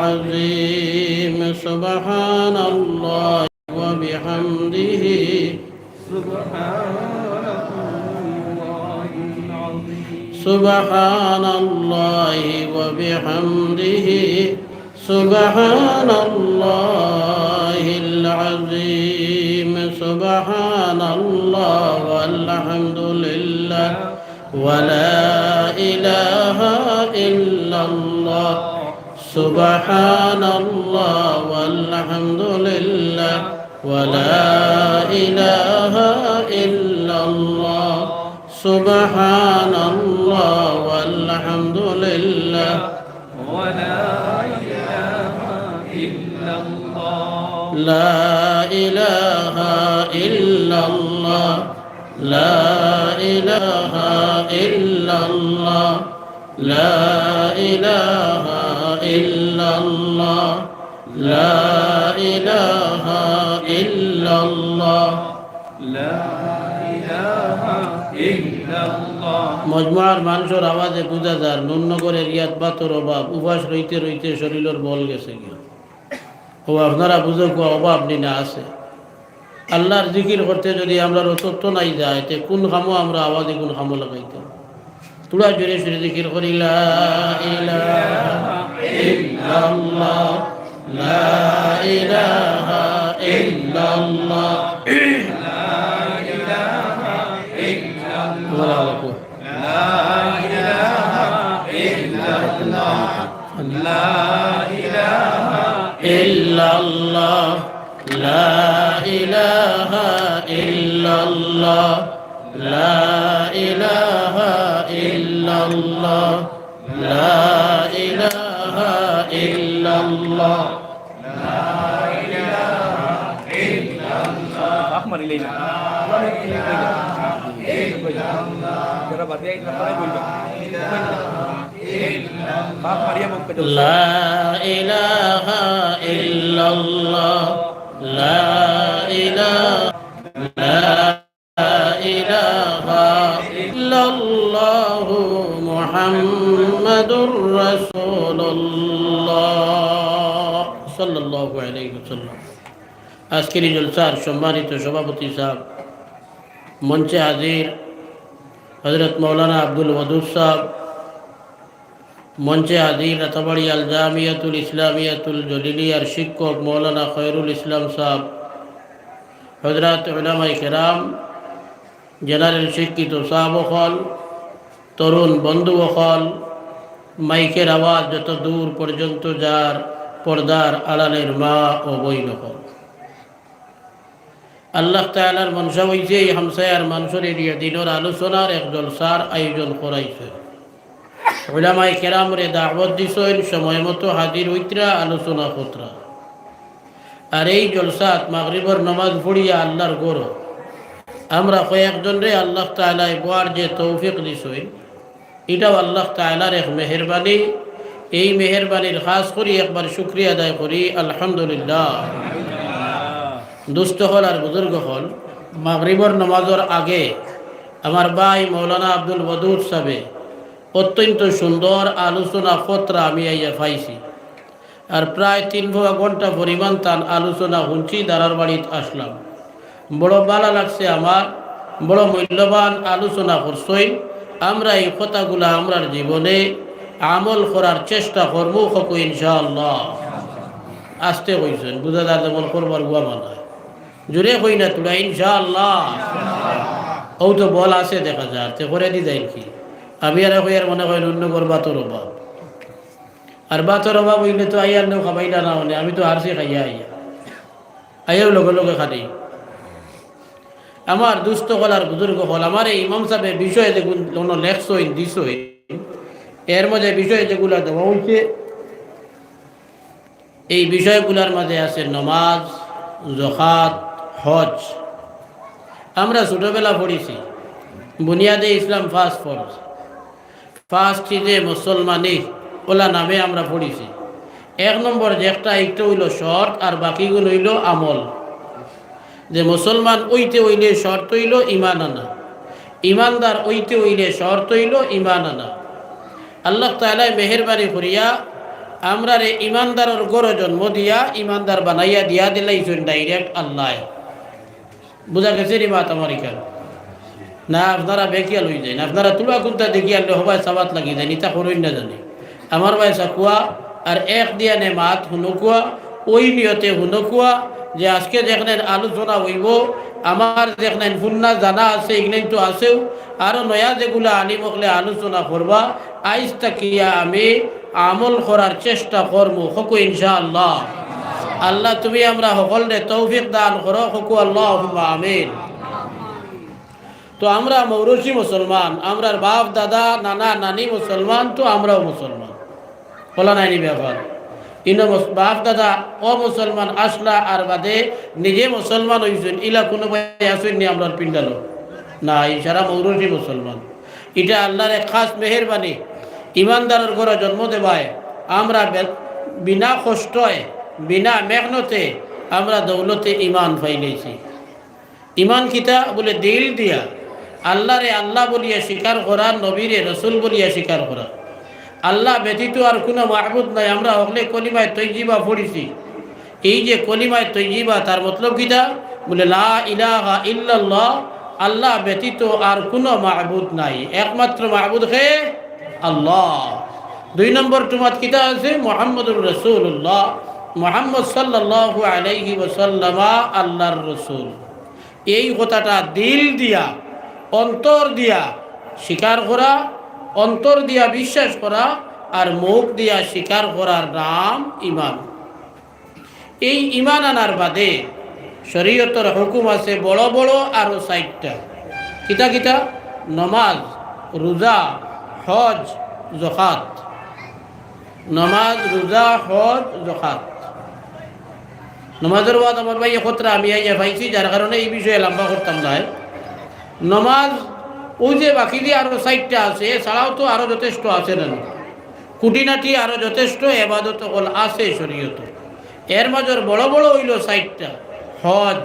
العظيم سبحان الله وبحمده سبحان الله وبحمده سبحان الله العظيم سبحان الله والحمد لله ولا إله إلا الله سبحان الله والحمد لله ولا إله إلا الله سبحان الله والحمد لله ولا إله إلا الله لا إله إلا الله لا إله إلا الله لا إله إلا الله لا إله إلا الله لا إله إلا الله মজমুয়ার মানুষের আওয়াজে বুঝা যায় নুননগরের রিয়াদ বাতর অভাব উপাস রইতে রইতে শরীরের বল গেছে গিয়া ও আপনারা বুঝো অভাব নিনা আছে আল্লাহর জিকির করতে যদি আমরা রতত্ব নাই যায় তে কোন খামো আমরা আওয়াজে কোন খামো লাগাইতাম তুলা জোরে জোরে জিকির করি লা ইলাহা ইল্লাল্লাহ লা ইলাহা ইল্লাল্লাহ লা ইলাহা ইল্লাল্লাহ লা ইলাহা ইল্লাল্লাহ লা ইলাহা ইল্লাল্লাহ লা ইলাহা ইল্লাল্লাহ লা ইলাহা ইল্লাল্লাহ লা ইলাহা ইল্লাল্লাহ লা ইলাহা ইল্লাল্লাহ আহমদ ইলাইনা লা ইলাহা ইল্লাল্লাহ লা ইলাহা ইল্লাল্লাহু মুহাম্মাদুর রাসূলুল্লাহ সাল্লাল্লাহু আলাইহি ওয়াসাল্লাম। আজকের এই জলসার সম্মানিত সভাপতি সাহেব, মঞ্চে হাজির হযরত মাওলানা আব্দুল ওয়াদুদ সাহেব, মঞ্চে হাজির রাতাবাড়ি আল জামিয়াতুল ইসলামিয়াতুল জলিলিয়ার শিক্ষক মাওলানা খয়রুল ইসলাম সাহেব, হযরত উলামায়ে কেরাম, জেনারেল শিক্ষিত সাহাবগণ, তরুণ বন্ধুগণ, মাইকের আওয়াজ যত দূর পর্যন্ত যার পর্দার আড়ালের মা ও বইনগণ, আল্লাহ তাআলার মনসা হইছে এই হামসায়ার মানুষের এরিয়া দিনের আলোচনার এক জলসার আয়োজন করাইছে। উলামায়ে কেরামরে দাওয়াত দিছেন সময় মতো হাজির হইতরা আলোচনা করতরা। আর এই জলসাত মাগরিবের নামাজ পড়িয়া আল্লাহর গৌর আমরা কয়েকজন রে আল্লাহ তাআলা বোয়ার যে তৌফিক দিছেন, এটাও আল্লাহ তাআলার এক মেহেরবানি। এই মেহেরবানির খাস করি একবার শুকরিয়া আদায় করি আলহামদুলিল্লাহ। দুস্থ হল আর বুজুর্গ হল, মাগরিবের নামাজের আগে আমার ভাই মাওলানা আব্দুল ওয়াদুদ সাহেব অত্যন্ত সুন্দর আলোচনা পত্রা আমি আইয়া পাইছি। আর প্রায় 3 ঘন্টা পরিমাণ তার আলোচনা শুনছি, দারার বাড়িত আসলাম। বড় ভালো লাগছে আমার, বড় মূল্যবান আলোচনা করছই। আমরা এই কথাগুলা আমরার জীবনে আমল করার চেষ্টা করবো হক ইনশাআল্লাহ। আসতে কইছেন বুঝাদার যেমন করবার গুয়া মানা জুড়ে কই না তোরা ইনশাআল্লাহ। ও তো বল আছে দেখা যায় তে করে দি যাই কি আমি আর কই আর মনে করেন অন্য করবা তোর অভাব, আর বাতর অভাব হইলে তো আইয়ার নেও খাবাইলা না হলে আমি তো হারছি খাইয়া আইয়াও লগে লগে খানি। আমার দুস্থ হল আর বুজুর্গ হল, আমার এই ইমাম সাহেবের বিষয়ে যেগুলো লেখছই দিছই, এর মধ্যে বিষয় যেগুলো দেওয়া হয়েছে এই বিষয়গুলোর মধ্যে আছে নমাজ, যাকাত, হজ। আমরা ছোটবেলা পড়েছি বুনিয়াদে ইসলাম ফার্স্ট ফরজ, ফার্স্ট চিজে মুসলমানি ওলা নামে আমরা পড়েছি। 1 নম্বর যে একটা হইল শর্ত আর বাকিগুলো হইল আমল। যে মুসলমান ওইতে হইলে শর্ত হইল ইমান আনা, ইমানদার ওইতে হইলে শর্ত হইল ইমান আনা। আল্লাহ তাআলা মেহেরবানি করিয়া আমরা রে ইমানদারের গড় জন্ম দিয়া ইমানদার বানাইয়া দিয়া দিলাইছেন ডাইরেক্ট আল্লাহ। বুঝা গেছে রে মাত আমার এখানে না? আপনারা বেকিয়া লই যায় না, আপনারা তুলা কুন্তা দেখি আনলে সবাই সাবাত লাগি যায়, নিতা করই না জানি আমার ভাই সাকুয়া আর এক দিয়া নে মাত হুনকুয়া ওই নিয়তে হুনকুয়া যে আজকে যেখানে আলোচনা হইব আমার যেখানে ফুন্না জানা আছে এগুলো তো আছেও, আরও নয়া যেগুলো আনি মকলে আলোচনা করবা আইজ তাকিয়া আমি আমল করার চেষ্টা করবো হকু ইনশাআল্লাহ। আল্লাহ তুমি আমরা সকলরে তৌফিক দান করো হকু আল্লাহুম্মা আমিন। তো আমরা মৌরসি মুসলমান, আমরার বাপ দাদা নানা নানি মুসলমান, তো আমরাও মুসলমান বলা নাইনি ব্যাপার। ইনো বাপ দাদা ও মুসলমান আসলা আর বাদে নিজে মুসলমান হইছেন ইলা কোনো ভাই আসেননি আমরার পিন্ডালো না, এই সারা মৌরসি মুসলমান। এটা আল্লাহর এক খাস মেহেরবানি, ইমানদারের ঘরে জন্ম দেবায় আমরা বিনা কষ্টয় বিনা মেহনতে আমরা দৌলতে ইমান পাইলেছি। ইমান কিতা বলে দিল দিয়া আল্লাহরে আল্লাহ বলিয়া স্বীকার করা, নবীরে রসুল বলিয়া স্বীকার করা। আল্লাহ ব্যতীত আর কোনো মাহবুদ নাই। আমরা হলে কলিমায় তৈজিবা পড়িছি, এই যে কলিমায় তৈজিবা তার মতলব কিতা বলে লা ইলাহা ইল্লাল্লাহ, আল্লাহ ব্যতীত আর কোনো মাহবুদ নাই, একমাত্র মাহবুদ হে আল্লাহ। 2 নম্বর টুমাত কিতা আছে মুহাম্মদুর রাসূলুল্লাহ, মুহাম্মদ সাল্লাল্লাহু আলাইহি ওয়াসাল্লামা আল্লাহর রসুল। এই কথাটা দিল দিয়া অন্তর দিয়া স্বীকার করা, অন্তর দিয়া বিশ্বাস করা আর মুখ দিয়া স্বীকার করার নাম ইমান। এই ইমান আনার বাদে শরীয়তের হুকুম আছে বড় বড় আরো 4টা। কিতা কিতা? নমাজ, রোজা, হজ, যাকাত। নমাজ, রোজা, হজ, যাকাত। নমাজের বাদ আমার ভাই একত্রা আমি পাইছি, যার কারণে এই বিষয়ে লম্বা করতাম না। নমাজ ওই যে বাকি দিয়ে আরো 4টা আছে, এছাড়াও তো আরো যথেষ্ট আছে না, কুটিনাটি আরো যথেষ্ট এবাদত হল আছে শরীয়তে। এর মাঝের বড় বড় হইল 4টা। হজ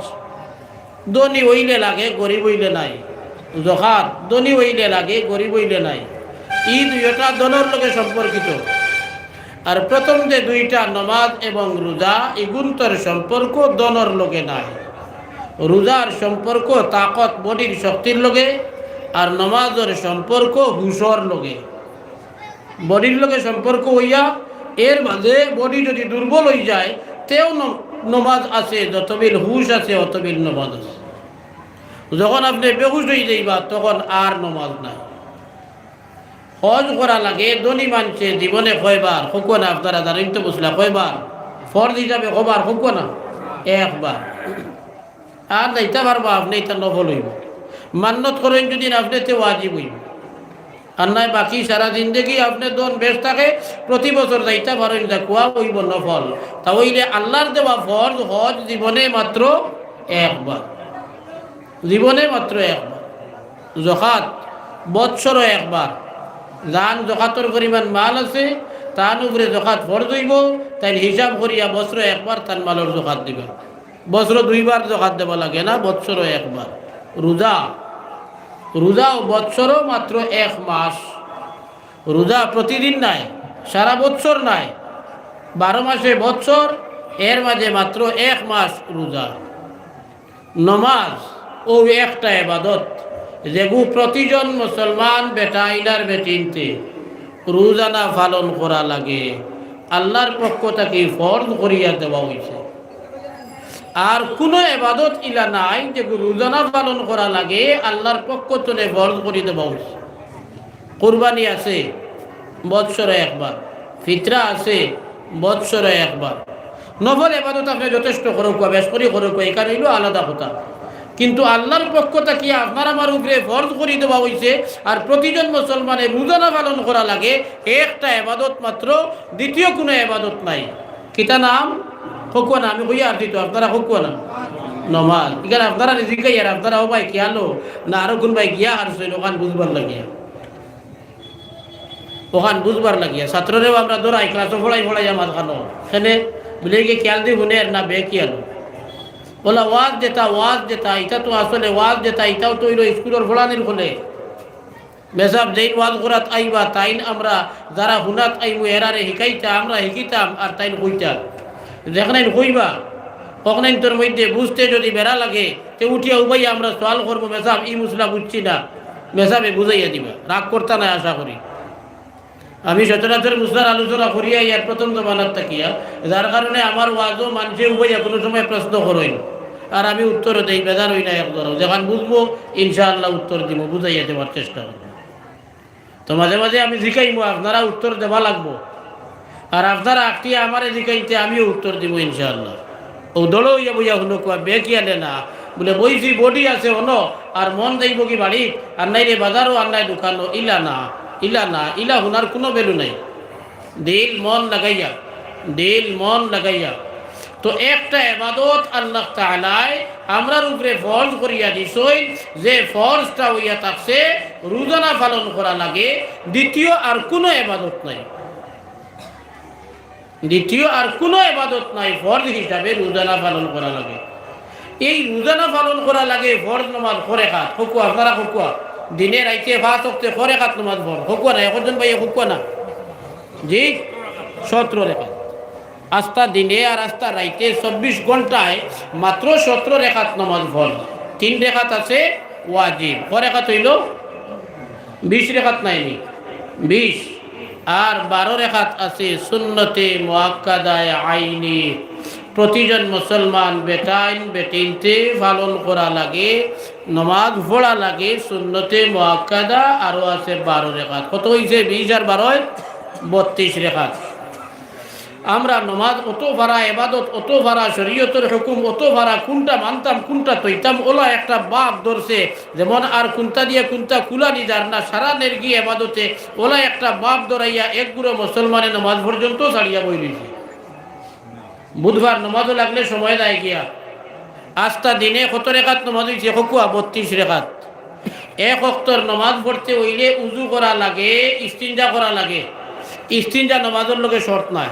ধনী হইলে লাগে, গরিব হইলে নাই। যাকাত ধনী হইলে লাগে, গরিব হইলে নাই। এই 2টা দনের লগে সম্পর্কিত। আর প্রথম যে 2টা নমাজ এবং রোজা, এগুন্তর সম্পর্ক দনের লগে নাই। রোজার সম্পর্ক তাকত বডির শক্তির লগে, আর নমাজের সম্পর্ক হুশর লগে। বডির লগে সম্পর্ক হইয়া এর মাঝে বডি যদি দুর্বল হয়ে যায় তেও নমাজ আছে, যতবিল হুশ আছে অতবিল নমাজ আছে। যখন আপনি বেহুশ হয়ে যাইবা তখন আর নমাজ নাই। হজ করা লাগে ধনী মানছে জীবনে কয়বার হকো না? আপনারা জানেন তো বুঝলা কয়বার ফরজ হিসাবে কবার হকো না? একবার। আর যাইতে পারবা আপনি, এটা নফল হইব। মান্নত করেন যদি আপনি তে ওয়াজিব হইব। আর নাই বাকি সারা জিন্দগি আপনি দন বেশ থাকে, প্রতি বছর যাইতে পারেন, যা কুয়া হইব নফল। তা হইলে আল্লাহর দেওয়া ফরজ হজ জীবনে মাত্র একবার, জীবনে মাত্র একবার। যাকাত বৎসরও একবার। যান যাকাতের পরিমাণ মাল আছে তার উপরে যাকাত ফরজ হইব, তাই হিসাব করিয়া বছর একবার তার মালের যাকাত দিবেন। বছর 2বার যাকাত দেওয়া লাগে না, বৎসরও একবার। রোজা, রোজাও বৎসরও মাত্র 1 মাস। রোজা প্রতিদিন নাই, সারা বৎসর নাই, 12 মাসে বৎসর, এর মাঝে মাত্র 1 মাস রোজা। নমাজ ও একটা ইবাদত যেগু প্রতিজন মুসলমান বেটা ইনার বেটিনতে রোজানা পালন করা লাগে, আল্লাহর পক্ষ থেকে ফরজ করিয়া দেওয়া হয়েছে। আর কোনো ইবাদত ইলা নাই যে রোজানা পালন করা লাগে, আল্লাহর পক্ষ থেকে ফরজ করে দেওয়া হয়েছে। কুরবানি আছে বৎসরে একবার, ফিতরা আছে বৎসরে একবার। নফল ইবাদত আপনি যথেষ্ট করুক, বেশ করে করুক, এখানে হইল আলাদা কথা। কিন্তু আল্লাহর পক্ষ থেকে আপনার আমার উপরে ফরজ করে দেওয়া হয়েছে। আর প্রতিজন মুসলমানের রোজানা পালন করা লাগে, একটা ইবাদত মাত্র, দ্বিতীয় কোনো ইবাদত নাই। কিতা নাম? হকুয়া না, আমি কইয়া আসছি তো, আপনারা হকুয়া না নমাজ। এখানে আপনারা রিজিকাই আর আপনারা ও ভাই খেয়ালো না আরো কোন ভাই গিয়া আসছেন ওখান বুঝবার লাগিয়া, ওখান বুঝবার লাগিয়া। ছাত্ররেও আমরা দৌড়াই ক্লাসও ফোড়াই আমার খানো সেনে বলে গিয়ে খেয়াল দিয়ে শুনে না বে খেয়ালো বলা ওয়াজ যেটা এটা তো আসলে ওয়াজ যেটা এটাও তো হইল স্কুলের ফোড়ানির ফলে। মেসাব যেই ওয়াজ করাত আইবা তাইন আমরা যারা হুনাত আইবো এরারে শিকাইতা আমরা শিকিতাম আর তাইন কইতাম যেখানে কইবা কখনো তোর মধ্যে বুঝতে যদি বেড়া লাগে তে উঠিয়া উবাই আমরা সোয়াল করবো মেসাব ই মুসলা বুঝছি না মেসাবে বুঝাইয়া দিবা রাগ করতা না আশা করি আমি সচরাচর মুসলার আলোচনা করিয়া ইয়ার প্রথম জমানার তাকিয়া যার কারণে আমার ওয়াজও মানুষে উবাইয়া কোনো সময় প্রশ্ন করেন আর আমি উত্তর দেই বেজার হই না একদম যখন বুঝবো ইনশাআল্লাহ উত্তর দিব বুঝাইয়া দেওয়ার চেষ্টা করবো তো মাঝে মাঝে আমি জিকাইবো আপনারা উত্তর দেওয়া লাগবো আর আপনারা আঁকিয়া আমারে জিকাইতে আমিও উত্তর দিব ইনশাআল্লাহ ও দল হইয়া বইয়া হলো কোয়া বেকিয়ালে না বলে বইছি বডি আছে হলো আর মন যাইব কি বাড়ি আর নাই রে বাজারও আর নাই দোকানও ইলা না ইলা হুনার কোনো ভ্যালু নাই দিল মন লাগাইয়া তো একটা ইবাদত আল্লাহ তাআলাই আমরার উপরে ফরজ করিয়া দিছই যে ফরজটা হইয়া থাকছে রোজানা পালন করা লাগে দ্বিতীয় আর কোনো ইবাদত নাই ফরজ হিসাবে রোজানা পালন করা লাগে এই রোজানা পালন করা লাগে ফরজ নামাজ ফরে খাত হকুয়া আপনারা হকুয়া দিনে রাইতে ভাত হকতে ফরে খাত নামাজ ফর হকুয়া না একজন ভাই হকুয়া না জি 17 রেখাত আস্তা দিনে আর আস্তা রাইতে 24 ঘন্টায় মাত্র 17 রেখাত নামাজ ফর 3 রেখাত আছে ওয়াজিব ফরে খাত হইল 20 রেখাত নাইনি 20 আর 12 রেখাত আছে সুন্নতে মুআক্কাদায়ে আইনি প্রতিজন মুসলমান বেটাইন বেটিনতে পালন করা লাগে নামাজ পড়া লাগে সুন্নতে মুআক্কাদা আরো আছে 12 রেখাত কত হইছে 20 আর 12 32 রেখাত আমরা নামাজ অত ভাড়া ইবাদত অত ভাড়া শরীয়তের হুকুম অত ভাড়া কোনটা মানতাম কোনটা তৈতাম ওলা একটা বাপ ধরছে যেমন আর কোনটা দিয়ে কোনটা কুলানি যার না সারা নেরগি ইবাদতে ওলা একটা বাপ ধরাইয়া এক গুঁড়ো মুসলমানের নামাজ পর্যন্ত ছাড়িয়া বই রয়েছে বুধবার নামাজও লাগলে সময় দেয় গিয়া আস্তা দিনে কত রেখাত নামাজ হয়েছে হকুয়া 32 রেখাত এক ওয়াক্তর নামাজ পড়তে হইলে উজু করা লাগে ইস্তিনজা করা লাগে ইস্তিনজা নামাজের লগে শর্ত নাই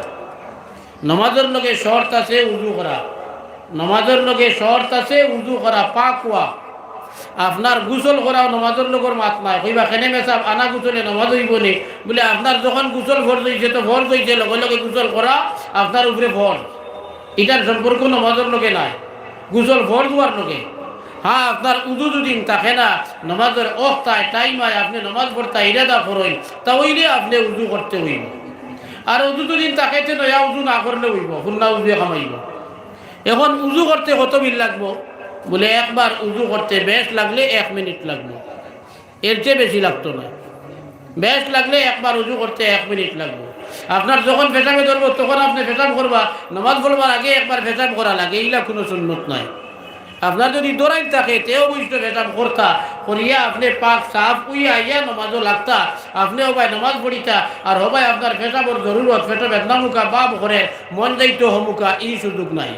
নামাজের লগে শর্ত আছে উজু করা পাক হওয়া আপনার গোসল করা নামাজের লগর মাত নাই কইবা কেনে মেসাব আনা গোসলে নামাজ হইব নি বলে আপনার যখন গোসল ফরজ হইছে তো ফরজ হইছে লগে লগে গোসল করা আপনার উপরে ফরজ এটার সম্পর্ক নামাজের লগে নাই গোসল ফরজ হওয়ার লগে হ্যাঁ আপনার উজু যদি থাকে না নামাজের ওয়াক্তায় টাইম হয় আপনি নামাজ পড়তে ইরাদা করেন তা হইলে আপনি উজু করতে হইব আর উজু যদি তাকাইতে নয়া উজু না করলে হইব খুলনা উজু কামাইব এখন উজু করতে কত মিনিট লাগবো বলে একবার উজু করতে বেশ লাগলে 1 মিনিট লাগবে এর চেয়ে বেশি লাগতো না বেশ লাগলে একবার উজু করতে 1 মিনিট লাগবে আপনার যখন পেশাবে ধরবো তখন আপনি পেশাব করবা নামাজ পড়বার আগে একবার পেশাব করা লাগে এইগুলা কোনো সুন্নত নাই আপনার যদি দৌড়াই থাকে তেও বুঝতে পেশাব করতা করিয়া আপনি পাক সাফ উইয়া আইয়া নামাজও লাগতা আপনি হবাই নামাজ পড়িতা আর হবাই আপনার পেশাবর জরুরত পেটা বেদনা মুখা বাপ করে মন যাইতো হমুকা এই সুযোগ নাই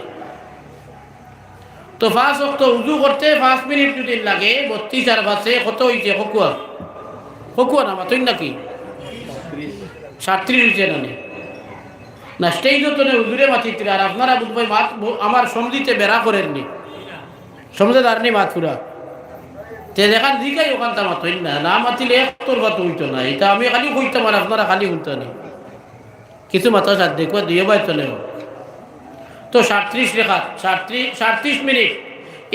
তো 5 ওয়াক্ত উজু করতে 5 মিনিট যদি লাগে 32 আর 5 কত হইছে হকুয়া না মাতই নাকি 37 হইছে না স্টেজ তো উজুরে মাতিতে আর আপনারা বুঝবাই মাত আমার সমঝিতে বেড়া করেননি সমঝদারনি মাত পুরা তে দেখান দিকাই ওখান তা মাতই না মাতিলে একতর বাত হইতো না এটা আমি খালি কইতাম আর আপনারা খালি হইতো না কিছু মাথা সাথ দেখো দিয়ে বাই চলে তো 37 রেখাত 37 মিনিট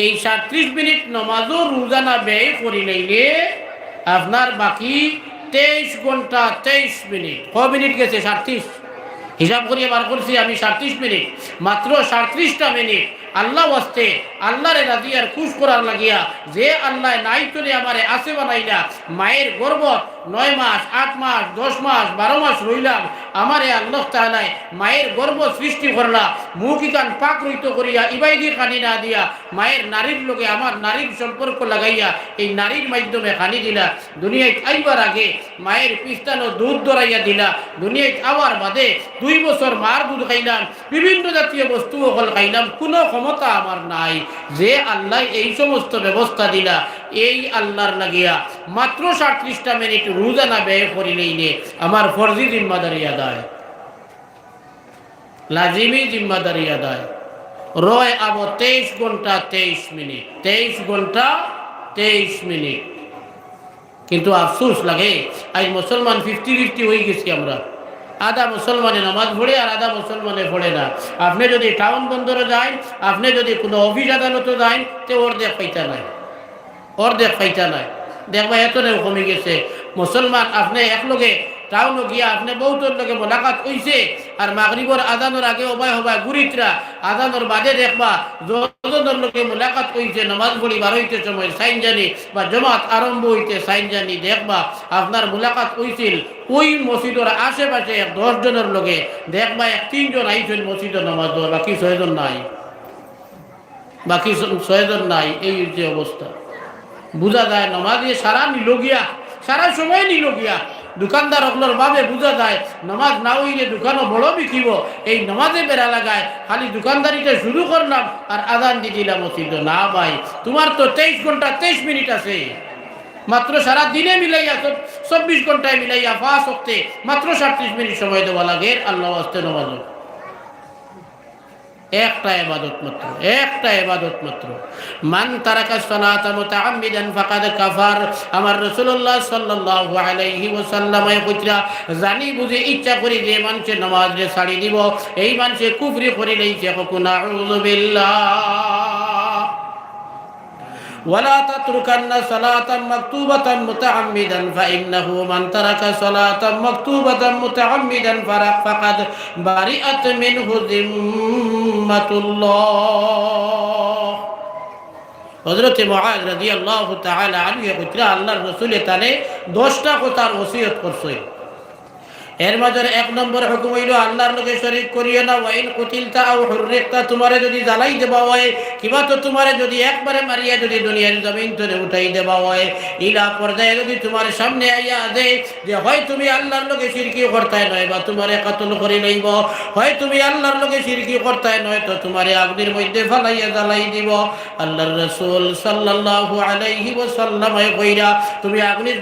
এই 37 মিনিট নামাজও রোজানা ব্যয় করি লইলে আপনার বাকি 23 ঘন্টা 23 মিনিট ক মিনিট গেছে 37 হিসাব করিয়ে বার করছি আমি 37 মিনিট মাত্র 37টা মিনিট আল্লাহ ওয়াস্তে আল্লাহরে রাজি আর খুশ করার লাগিয়া যে আল্লাহ নাই চলে আমারে আসে বানাইলা মায়ের গর্ভত 9 মাস 8 মাস 10 মাস 12 মাস রইলাম আমারে আল্লাহ তাআলা মায়ের গর্ভ সৃষ্টি করলা মুখিকান পাক রইত করিয়া ইবাইদি খানি না দিয়া মায়ের নারীর লগে আমার নারীর সম্পর্ক লাগাইয়া এই নারীর মাধ্যমে খানি দিলা দুনিয়ায় আইবার আগে মায়ের পিস্তানো দুধ দরাইয়া দিলা দুনিয়ায় আবার বাদে 2 বছর মার দুধ খাইলাম বিভিন্ন জাতীয় বস্তু হল খাইলাম কোনো ক্ষমতা আমার নাই যে আল্লাহ এই সমস্ত ব্যবস্থা দিলা এই আল্লাহর লাগিয়া মাত্র 37টা মিনিট রোজানা ব্যয় করিলেই আমার ফরজি জিম্মাদারি আদায় লাজিমি জিম্মাদারি আদায় রয় আব 23 ঘন্টা 23 মিনিট 23 ঘন্টা 23 মিনিট কিন্তু আফসোস লাগে আজ মুসলমান 50-50 হয়ে গেছি আমরা। আধা মুসলমানে নামাজ পড়ে আর আধা মুসলমানে পড়ে না। আপনি যদি টাউন বন্দরে যান, আপনি যদি কোনো অফিস আদালতে যান, তে অর্ধেক পাইতা নাই, অর্ধেক পাইতা নাই। দেখবা এত কমে গেছে মুসলমান। আপনি একলগে টাউনও গিয়া আপনি বহুতর লগে মোলাকাত হইছে, আর মাগরিবর আজানোর আগে হবাই হবাই গুরিতরা আজানোর বাদে দেখবা যতজনের লগে মোলাকাত হইছে নামাজ পড়ি বার হইতে সময় সাইন জানি বা জমাত আরম্ভ হইতে সাইন জানি, দেখবা আপনার মোলাকাত হইছিল ওই মসজিদের আশেপাশে 10 জনের লগে, দেখবা 1-3 জন আইছেন মসজিদের নামাজ, বাকি 6 জন নাই, বাকি 6 জন নাই। এই যে অবস্থা বুঝা যায় নামাজে সারা নিল গিয়া, সারা সময় নিল গিয়া। দোকানদার অগলোর ভাবে বুঝা যায় নামাজ না হইলে দোকানও বড় বিকিব, এই নামাজে বেড়া লাগায় খালি দোকানদারিটা শুরু করলাম আর আজান দিয়ে দিলাম মসজিদ। না ভাই, তোমার তো 23 ঘন্টা 23 মিনিট আছে মাত্র, সারা দিনে মিলাইয়া 24 ঘন্টায় মিলাইয়া 5 ওয়াক্তে মাত্র 37 মিনিট সময় দেওয়া লাগে আল্লাহ ওয়াস্তে নামাজ। একটা ইবাদত মাত্র, একটা ইবাদত মাত্র। মান তারাকা সালাতা মুতাআম্মিদান ফাকাদ কাফার। আমার রাসূলুল্লাহ সাল্লাল্লাহু আলাইহি ওয়াসাল্লাম কইরা জানি বুঝে ইচ্ছা করি যে মানুষে নামাজ রে ছাড়ি দিব, এই মানুষে কুফরি করে লইছে। নাউযু বিল্লাহ। ওয়ালা তাতরুকান্না সালাতান মাকতুবাতান মুতাআম্মিদান ফাইন্নাহু মান তারাকা সালাতান মাকতুবাতান মুতাআম্মিদান ফাকাদ বারিআত মিনহু যিম্মাতুল্লাহ। হযরত মুআয রাদিয়াল্লাহু তাআলা আনহু কইরা আল্লাহর রাসূল তারে 10টা কথার ওসিয়ত করছে। এর মাঝে 1 নম্বর হুকুম হইল আল্লাহর লগে শরীক করিও না। ওয়াইন কুতিলতা আও হুররিকতা, তোমারে যদি জ্বালাই দেবা হয় কিবা তো তোমারে যদি একবারে মারিয়া যদি দুনিয়ার জমিন থেকে উঠাই দেবা হয়, ইলা পর্যায়ে যদি তোমার সামনে আইয়া দে যে হয় তুমি আল্লাহর লগে শিরকি করতাই নয় বা তোমারে কতল করে লইব, হয় তুমি আল্লাহর লগে শিরকি করতাই নয় তো তোমারে আগুনের মধ্যে ফালাইয়া জ্বালাই দিব। আল্লাহর রাসূল সাল্লাল্লাহু আলাইহি ওয়াসাল্লাম কইরা তুমি আগুনের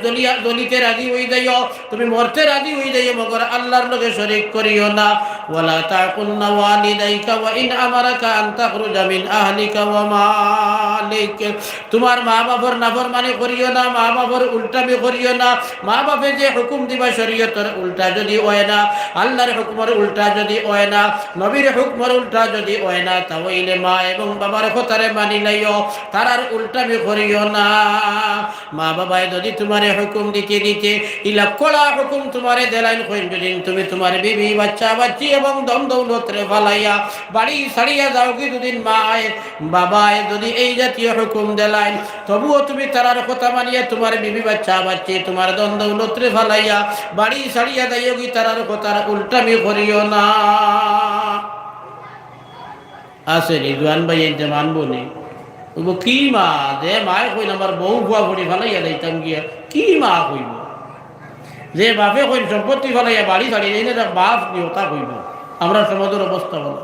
দলিতে রাজি হই যাইও, তুমি মরতে রাজি হই যাইও, মগর আল্লাহর লগে শরীক করিও না। ওয়ালা তাকুন্না ওয়ালিদাইকা ওয়া ইন আমারাকা আন তাখরুজা মিন আহলিকা ওয়া মালিক, তোমার মা বাবার নাফরমানি করিও না, মা বাবার উল্টামি করিও না। মা বাপে যে হুকুম দিবা শরীয়তের উল্টা যদি হয় না, আল্লাহর হুকুমের উল্টা যদি হয় না, নবীর হুকুমের উল্টা যদি হয় না, তাহলে মা এবং বাবার কথারে মানি লাইও, তারার উল্টামি করিও না। মা বাবায় যদি তোমারে হুকুম দিতে দিতে ইলা কড়া হুকুম তোমারে দেলাইন কইন, যদি তুমি তোমার বিবি বাচ্চা বাচ্চি এবং দম দৌলত রে ফালাইয়া বাড়ি ছাড়িয়া যাও, কি দুদিন মায় বাবায় যদি এই জাতীয় হুকুম দেলাইন, তবুও তুমি তারার কথা মানিয়া তোমার বিবি বাচ্চা বাচ্চি তোমার দম দৌলত রে ফালাইয়া বাড়ি ছাড়িয়া যাইও, কি তারার কথার উল্টামি করিও না। আছে রিজওয়ান ভাই এতে মানবো নি কি মা যে মায় কইন আমার বউ ভুয়া ভরি ফালাইয়া যাইতাম গিয়া, কি মা কইব যে বাপে কইন সম্পত্তি ফালাইয়া বাড়ি ছাড়িয়ে যাই না, বাপ নিয়তা কইব। আমরা সমাজের অবস্থা বলো।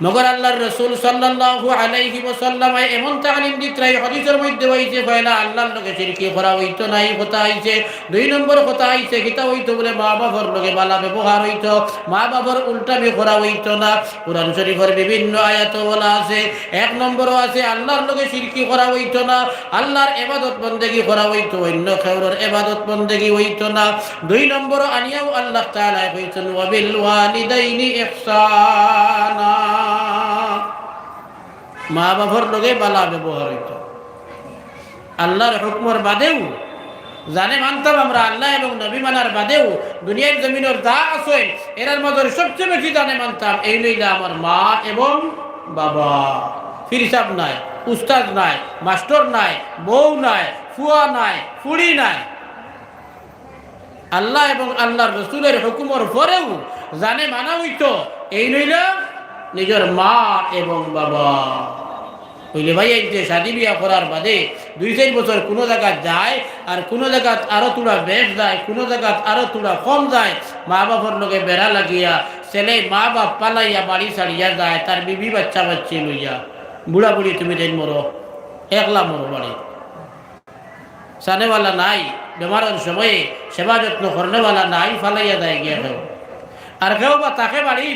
মগর আল্লাহর রাসূল সাল্লাল্লাহু আলাইহি ওয়াসাল্লাম এমন তালিম দিত্রাই হাদিসের মধ্যে হইছে পয়লা আল্লাহর লগে শিরকি করা হইতো নাই কথা আইছে। 2 নম্বর কথা আইছে কিতা হইতো বলে মা বাবার লগে ভালো ব্যবহার হইতো, মা বাবার উল্টামি করা হইতো না। কুরআন শরীফের বিভিন্ন আয়াত বলা আছে। 1 নম্বরও আছে আল্লাহর লগে শিরকি করা হইতো না, আল্লাহর ইবাদত বندگی করা হইতো, অন্য কারোর ইবাদত বندگی হইতো না। 2 নম্বরও আনিয়াও আল্লাহ তাআলা কইছেন ওয়া বিল ওয়ালিদাইনি ইহসানা, মা বাবার লগে বালা ব্যবহার হইতো। আল্লাহর হুকুমের বাদেও জানে মানতাম আমরা, আল্লাহ এবং নবী মানার বাদেও দুনিয়ার জমিনের যা আছে এর মধ্যে সবচেয়ে বেশি জানে মানতাম এই লইলা আমার মা এবং বাবা। ফিরসাব নাই, উস্তাদ নাই, মাস্টার নাই, বউ নাই, ফুয়া নাই, ফুড়ি নাই। আল্লাহ এবং আল্লাহর রাসূলের হুকুমের পরেও জানে মানা হইতো এই লইলা নিজের মা এবং বাবা। হইলে ভাই এই যে শাদি বিয়া করার বাদে 2-4 বছর কোনো জায়গা যায় আর কোনো জায়গা আরো তুলা বেশ যায়, কোনো জায়গা আরো তুলা কম যায়, মা বাবার লগে বেড়া লাগিয়া ছেলে মা বাপ পালাইয়া বাড়ি ছাড়িয়া যায়, তার বিবি বাচ্চা বাচ্চি লইয়া। বুড়া বুড়ি তুমি দেন মরো, একলা মরো, বাড়ি সানেওয়ালা নাই, বেমারের সময়ে সেবা যত্ন করনেওয়ালা নাই, ফালাইয়া দেয় গিয়া কেউ। আর কেউ বা তাকে বাড়ি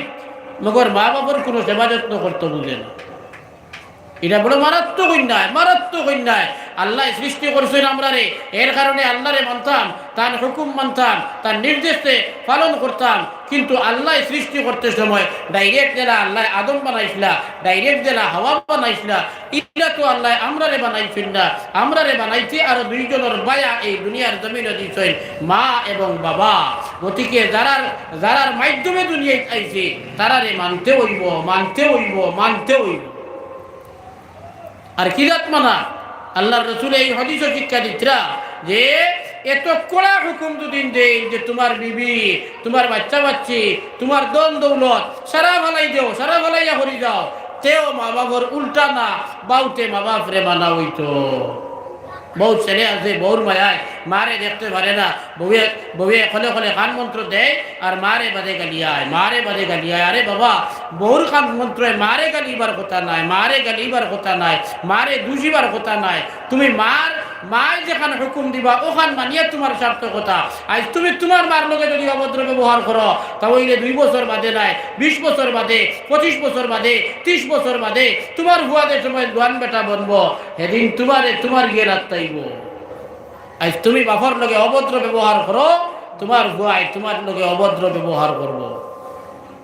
মগর মা বাবার কোনো সেবা যত্ন করতে বুঝে না। এটা বড় মারাত্মক অন্যায়, মারাত্মক অন্যায়। আল্লাহ সৃষ্টি করছেন আমরা রে, এর কারণে আল্লাহরে মানতাম, তার হুকুম মানতাম, তার নির্দেশে পালন করতাম। কিন্তু আল্লাহ সৃষ্টি করতে সময় ডাইরেক্ট জেলা আল্লাহ আদম বানাইছিলা, ডাইরেক্ট জেলা হাওয়া বানাইছিলা, ইলা তো আল্লাহ আমরারে বানাইছেন না, আমরারে বানাইছে আর দুইজনের বায়া এই দুনিয়ার জমিনে দিয়েছেন, মা এবং বাবা। গতিকে যারার মাধ্যমে দুনিয়ায় আইছে তারারে মানতে হইব, মানতে হইব, মানতে হইব। আর কিরাত মানা আল্লাহর রাসূল এই হাদিস শিক্ষা দিতরা যে এত কড়া হুকুম দুদিন দেই যে তোমার বিবি, তোমার বাচ্চা বাচ্চি, তোমার দন দৌলত সারা ভালাই দেও, সারা ভালাইয়া হরি যাও, তেও মা বাবার উল্টা না, বাউতে মা বাপরে মানা হইতো। বহু ছেলে আছে বউর মায়ায় মারে দেখতে পারে না, বউয়ে খলে খলে খান মন্ত্র দেয় আর মারে বাদে গালিয়ায়, মারে বাদে গালিয়ায়। আরে বাবা, বউর খান মন্ত্র মারে গালিবার কথা নাই, মারে গালিবার কথা নাই, মারে দুষিবার কথা নাই। তুমি মায় যেখানে হুকুম দিবা ওখান মানিয়ে তোমার সার্থকতা। আজ তুমি তোমার মার লগে যদি অভদ্র ব্যবহার করো তাহলে 2 বছর বাদে নাই, 20 বছর বাদে, 25 বছর বাদে, 30 বছর বাদে তোমার ভুয়াদের সময় দোয়ান বেটা বনবো, সেদিন তোমার গিয়ে রাত্তাইব। আজ তুমি বাপর লগে অভদ্র ব্যবহার করো, তোমার ভুয়ায় তোমার লগে অভদ্র ব্যবহার করবো।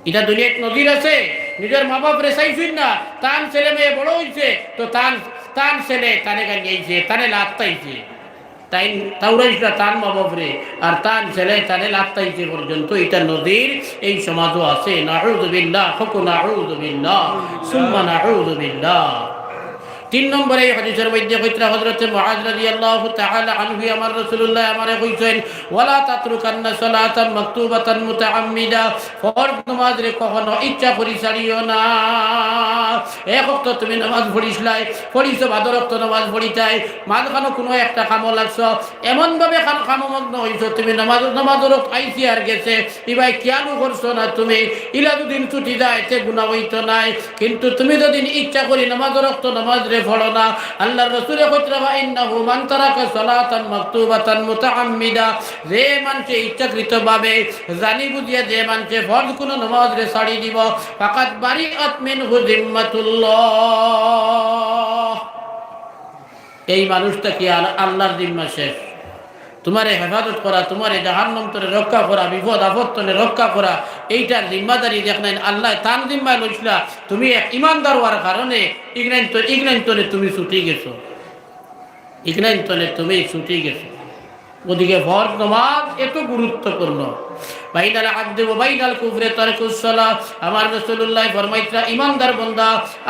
এটা দুনিয়ায় নজির আছে। নিজের মা বাপ রে চাইছেন না, তান ছেলে মেয়ে বড় হয়েছে তো তান ছেলে তানে গাইছে, তানে লাত্তাইছে, তাই তাউরাইছে তান মা বাপ রে, আর তান ছেলে তানে লাত্তাইছে পর্যন্ত এটা নজির এই সমাজও আছে। নাউযু বিল্লাহ, হুকু নাউযু বিল্লাহ, সুম্মা নাউযু বিল্লাহ। 3 নম্বরে হাদিসের মধ্যে কইত্রা হযরত মুআয রাদিয়াল্লাহু তাআলা আনহু আমার রাসূলুল্লাহ আমারে কইছেন, ওয়ালা তাতরুকান্না সালাতান মাকতুবাতান মুতাআম্মিদা, ফরজ নামাজ রে কখনো ইচ্ছা করি ছাড়িও না। এক ওয়াক্ত তুমি নামাজ পড়িছো ভাদর ওয়াক্ত নামাজ পড়িতাই, মাঝখানে কোনো একটা কামো লাগছো, এমন ভাবে কামমগ্ন হইছো তুমি নামাজের ওয়াক্ত আইছি আর গেছে, ইবাই কেন করছো না তুমি, ইলা দুদিন ছুটি যায় তে গুনাহ হইতো নাই। কিন্তু তুমি যদি ইচ্ছা করি নামাজের ওয়াক্ত নামাজ রে পড়ো না, আল্লাহর রাসূল কইতরা ইন্নাহু মান তারাকা সালাতান মাকতুবাতান মুতাআম্মিদা, যে মানুষে ইচ্ছাকৃতভাবে জানি বুঝিয়া যে মানুষে ফরজ কোন নামাজ রে ছাড়ি দিব, ফাকাত বারিআত মিনহু জিম্মাতুল্লাহ, এই মানুষটা কি আল্লাহর জিম্মা শেষ। তোমারে হেফাজত করা, তোমারে জাহান্নাম থেকে রক্ষা করা, বিপদ আপদ থেকে রক্ষা করা, এইটার জিম্মাদারি দেখলেন আল্লাহ তান জিম্মায় লইছিলা। তুমি এক ইমানদার হওয়ার কারণে ইগনাইন্তনে তুমি ছুটি গেছো, ইগনাইন্তনে তুমি ছুটি গেছো। ওদিকে ফরজ নামাজ এত গুরুত্বপূর্ণ। বাইনাল আবদি ওয়া বাইনাল কুফরি তারকুস সালাহ, আমার রাসূলুল্লাহ ফরমাইতরা ইমানদার বান্দা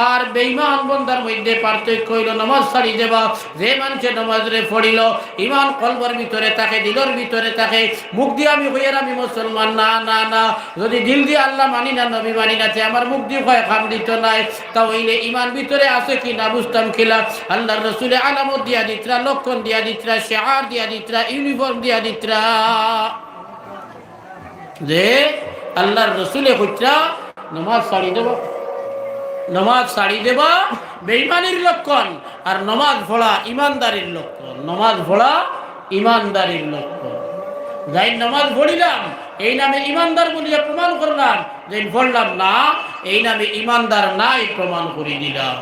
আর বেঈমান বান্দার মধ্যে পার্থক্য হইল নামাজ ছাড়ি দেবা। যে মানুষে নামাজ রে পড়িল, ঈমান কলবের ভিতরে থাকে, দিলের ভিতরে থাকে, মুখ দিয়ে আমি কইয়ার আমি মুসলমান না না না, যদি দিল দিয়ে আল্লাহ মানি না নবী মানি না, আমার মুখ দিয়ে কয় খাম দিত নাই, তাহলে ঈমান ভিতরে আছে কি না বুঝতাম খিলা। আল্লাহর রাসূল আলামত দিয়া দিতরা, লক্ষণ দিয়া দিতরা, শিআর দিয়া দিতরা, ইউনিফর্ম দিয়া দিতরা, যে আল্লাহর রাসূলে কইতরা নামাজ ছাড়ি দেবা বেঈমানির লক্ষণ, আর নামাজ পড়া ইমানদারির লক্ষণ, নামাজ পড়া ইমানদারির লক্ষণ। যাই নামাজ পড়িলাম এই নামে ইমানদার বলিয়া প্রমাণ করলাম, যে পড়লাম না এই নামে ইমানদার নাই প্রমাণ করে দিলাম।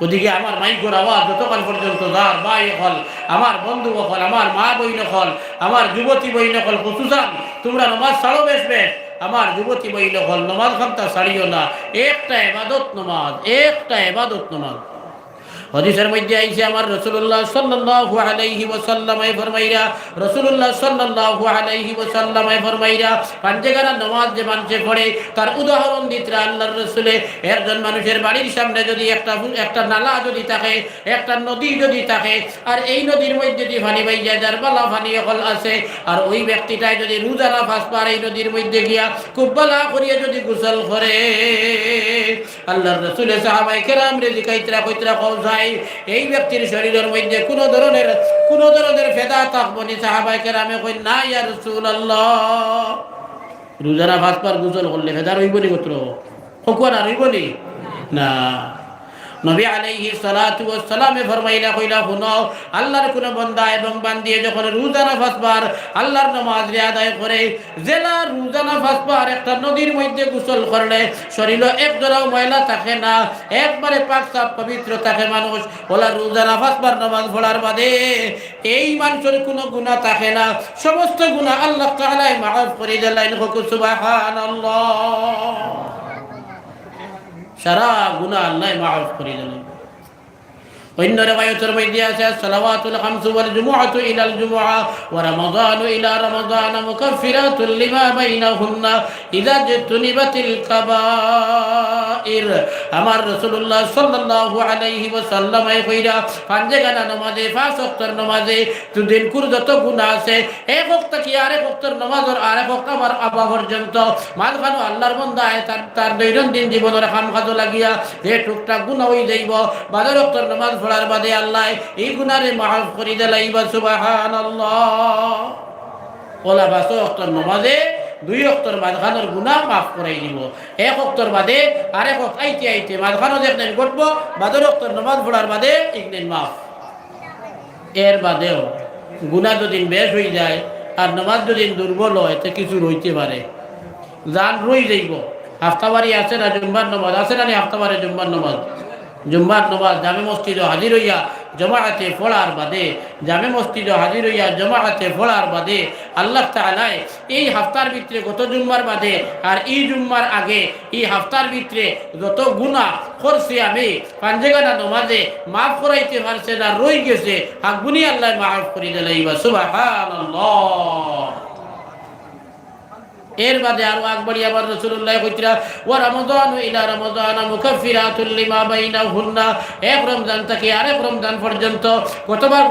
ওদিকে আমার মাইকোর আওয়াজ যতক্ষণ পর্যন্ত যার ভাই হল, আমার বন্ধু হল, আমার মা বইন হল, আমার যুবতী বইন হল, খুশুসান তোমরা নামাজ ছাড়ো বেশ, আমার যুবতী বইন হল নামাজ খামতা ছাড়িও না। একটা ইবাদত নামাজ, একটা ইবাদত নামাজ। হাদিসের মধ্যে আইছে আমার রাসূলুল্লাহ সাল্লাল্লাহু আলাইহি ওয়াসাল্লাম ফরমাইরা, রাসূলুল্লাহ সাল্লাল্লাহু আলাইহি ওয়াসাল্লাম ফরমাইরা, পাঁচগানা নামাজ যে মানুষে পড়ে তার উদাহরণ দিতরা আল্লাহর রাসূলে। একজন মানুষের বাড়ির সামনে যদি একটা নালা যদি থাকে, একটা নদী যদি থাকে, আর এই নদীর মধ্যে যদি পানি বাইয়া যার বালা পানি হল আছে, আর ওই ব্যক্তিটাই যদি রোজানা ফাঁস পার এই নদীর মধ্যে গিয়া খুব বালা করিয়া যদি গোসল করে, আল্লাহর রাসূলে সাহাবায়ে কেরাম রে জিকাইতরা কইতরা কওজাই এই ব্যক্তির শরীরের মধ্যে কোন ধরনের ফেদা থাকবনি। সাহাবায়ে কেরামে কই না ইয়া রাসূলুল্লাহ, রোজানা ফাঁস পার গোসল করলে ফেদা রইবনি গোত্র হকুয়া না রইবনি না। নবী আলাইহিস সালাতু ওয়াস সালামে ফরমাইলা কইলা শুনো আল্লাহর কোন বান্দা এবং বান্দি যখন রোজা নামাজ বার আল্লাহর নামাজ আদায় করে জেলা রোজা নামাজ বার একটা নদীর মধ্যে গোসল করলে শরীরে এক জোড়াও ময়লা থাকে না একবারে পাক সাফ পবিত্র থাকে মানুষ ওলা রোজা নামাজ বার নামাজ পড়ার বাদে এই মানুষের কোনো গুনাহ থাকে না সমস্ত গুনাহ আল্লাহ তাআলা মাফ করে দেন সুবহানাল্লাহ সারা গুনাহ আল্লাহ মাফ করে দেন وإن رواية الميدية الصلوات الخمس والجمعة إلى الجمعة ورمضان إلى رمضان مكفرات لما بينهن إذا اجتنبت الكبائر أمر رسول الله صلى الله عليه وسلم يقول পাঁচগানা নামাজে পাঁচ ওয়াক্তের নামাজে দুদিন করে যত গুনাহ আছে এক ওয়াক্ত কি আরেক ওয়াক্তের নামাজের আরেক ওয়াক্ত আমার আবা পর্যন্ত মাঝখানে আল্লাহর বান্দা তার দৈনন্দিন জীবনের কাম কাজ লাগিয়া যে টুকটাক গুনাহ হয়ে যাইব বাজার ওয়াক্তের নামাজ পড়ার বাদে আল্লাহ এই গুনারে মাফ করে দেলাইবা সুবহানাল্লাহ ওলা পাঁচ ওয়াক্তের নামাজে দুই ওয়াক্তের মাঝখানের গুনাহ মাফ করাই দিব এক ওয়াক্তের বাদে আরেক ওয়াক্ত আইতে আইতে মাঝখানে দেখলেন ঘটবো বাজার ওয়াক্তের নামাজ পড়ার বাদে একদিন মাফ এর বাদেও গুনাহ যদি বেশ হয়ে যায় আর নামাজ যদি দুর্বল হয় তো কিছু রইতে পারে জান রই যাইব হাফতাবারি আছে না জুম্মার নামাজ আছে না হাফতাবারে জুম্মার নামাজ জুম্মার নামাজ জামে মসজিদে হাজির হইয়া জমাআতে পড়ার বাদে জামে মসজিদে হাজির হইয়া জমাআতে পড়ার বাদে আল্লাহ তাআলা এই হাফতার ভিতরে গত জুম্মার বাদে আর এই জুম্মার আগে এই হাফতার ভিতরে যত গুনাহ করছি আমি পাঁচগানা নামাজে মাফ করাইতে পারছে না রই গেছে আগুনি আল্লাহ মাফ করে দিলাইবা সুবহানাল্লাহ এর বাদে আরো আকবরি আবার রাসূলুল্লাহ কইতরা ওয়া রমাদান ইলা রমাদান মুকাফফিরাতুল লিমা বাইনাহুন্না এক রমজান থেকে আরেক রমজান পর্যন্ত কতবার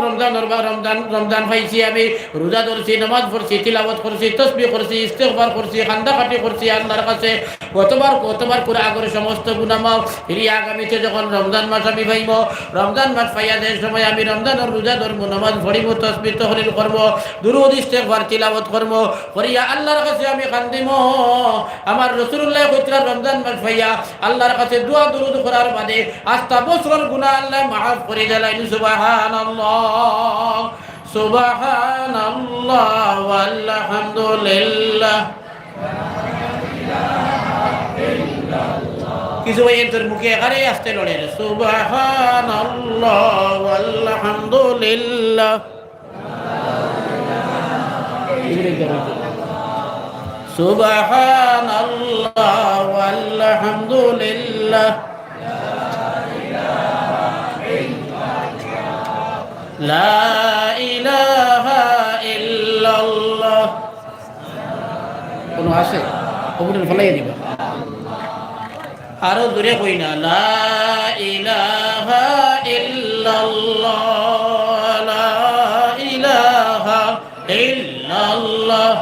রমজান পাইছি আমি রোজা ধরছি নামাজ পড়ছি তিলাওয়াত করছি তাসবিহ করছি ইস্তিগফার করছি খান্দাকাটি করছি আল্লাহর কাছে কতবার করে আগের সমস্ত গুনাহ মাফ ফিরি আগামীতে যখন রমজান মাস আমি পাইব রমজান মাস পাইয়া যে সময় আমি রমজানের রোজা ধরব নামাজ পড়িব তাসবিহ তাহলিল করব দুরূদ ইস্তিগফার তিলাওয়াত করব করিয়া আল্লাহর কাছে আমি কান্দিম আমার রাসূলুল্লাহ কইতরা রমজান মাস পাইয়া আল্লাহর কাছে দোয়া দুরূদ করার বাদে আস্তা বছরের গুনাহ আল্লাহ মাফ করে দেন সুবহানাল্লাহ সুবহানাল্লাহ ওয়ালহামদুলিল্লাহ কিছু ভাই তোর মুখে এখানে আসতে লড়ে সুবহানাল্লাহ ওয়ালহামদুলিল্লাহ সুবহানাল্লাহ ওয়ালহামদুলিল্লাহ লা ইলাহা ইল্লাল্লাহ কোন আছে ওপরে ফলাই দিবা আরো দূরে কই না লা ইলাহা ইল্লাল্লাহ লা ইলাহা ইল্লাল্লাহ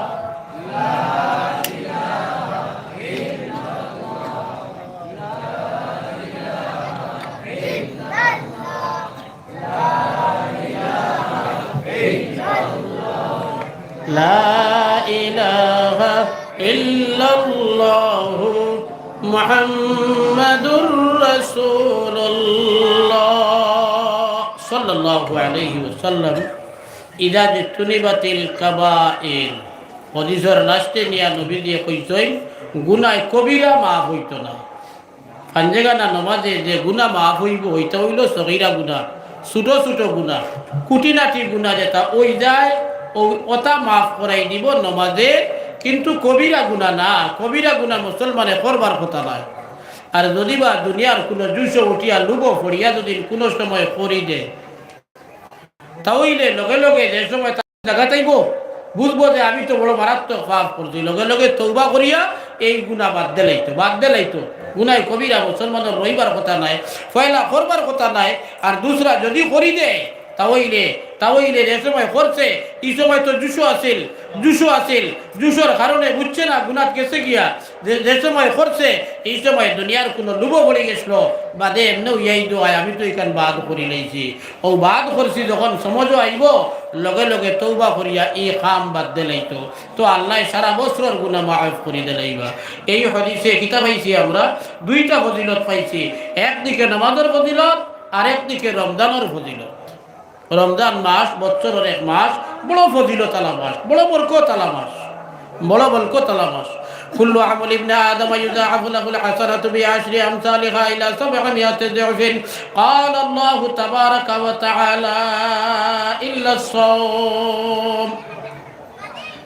লা ইলাহা ইল্লাল্লাহ মুহাম্মাদুর রাসূলুল্লাহ সাল্লাল্লাহু আলাইহি ওয়াসাল্লাম ইদা জিতুনিবাতিল কাবাইর হাদিসের লাস্টে নিয়া নবী দিয়ে কইছেন গুনাহ কবিরা মাফ হইতো না পাঁচগানা নামাজে যে গুনাহ মাফ হইব হইতা হইল সগীরা গুনাহ ছোট ছোট গুনাহ কুটিনাটি গুনাহ যেটা ওই যায় ওটা মাফ করাই দিব নামাজে কিন্তু কবিরা গুনাহ না কবিরা গুনাহ মুসলমানে করবার কথা নয় আর যদি বা দুনিয়ার কোনো জুস উঠিয়া লুবো পড়িয়া যদি কোনো সময় করি দে তাহলে লগে লগে যে সময় জায়গা চাইব বুঝবো যে আমি তো বড় মারাত্মক পাপ করছি লগে লগে তওবা করিয়া এই গুনাহ বাদ দিলাইতো গুনাহ কবিরা মুসলমানের রইবার কথা নাই ফয়লা করবার কথা নাই আর দুসরা যদি করি দে তাওইলে তাওইলে যে সময় করছে এই সময় তো জুসোর কারণে বুঝছে না গুনাত গেছে গিয়া যে সময় করছে এই সময় দুনিয়ার কোনো লুবো পড়ে গেছিল বাদে এমনিও ইয়াই দোয়ায় আমি তো এখান বাদ করি লইছি ও বাদ করছি যখন সমঝও আইব লগে লগে তৌবা করিয়া এই কাম বাদ দিলাইতো তো আল্লাহ সারা বছর গুনাহ মাফ করে দিলাইবা। এই হাদিসে কিতাব পাইছি আমরা দুইটা ফজিলত পাইছি, একদিকে নামাজের ফজিলত আর একদিকে রমজানের ফজিলত। রমজান মাস বছরের এক মাস, বড় ফজিলত আলা মাস, বড় বরকত আলা মাস, বড় বরকত আলা মাস। কুল্লু আমল ইবনে আদম ইউযাআফু লাহুল হাসানাতু বিআশরি আমসালিহা ইলা 700 দি'ফিন ক্বালা আল্লাহু তাবারাকা ওয়া তাআলা ইল্লা আস-সাওম।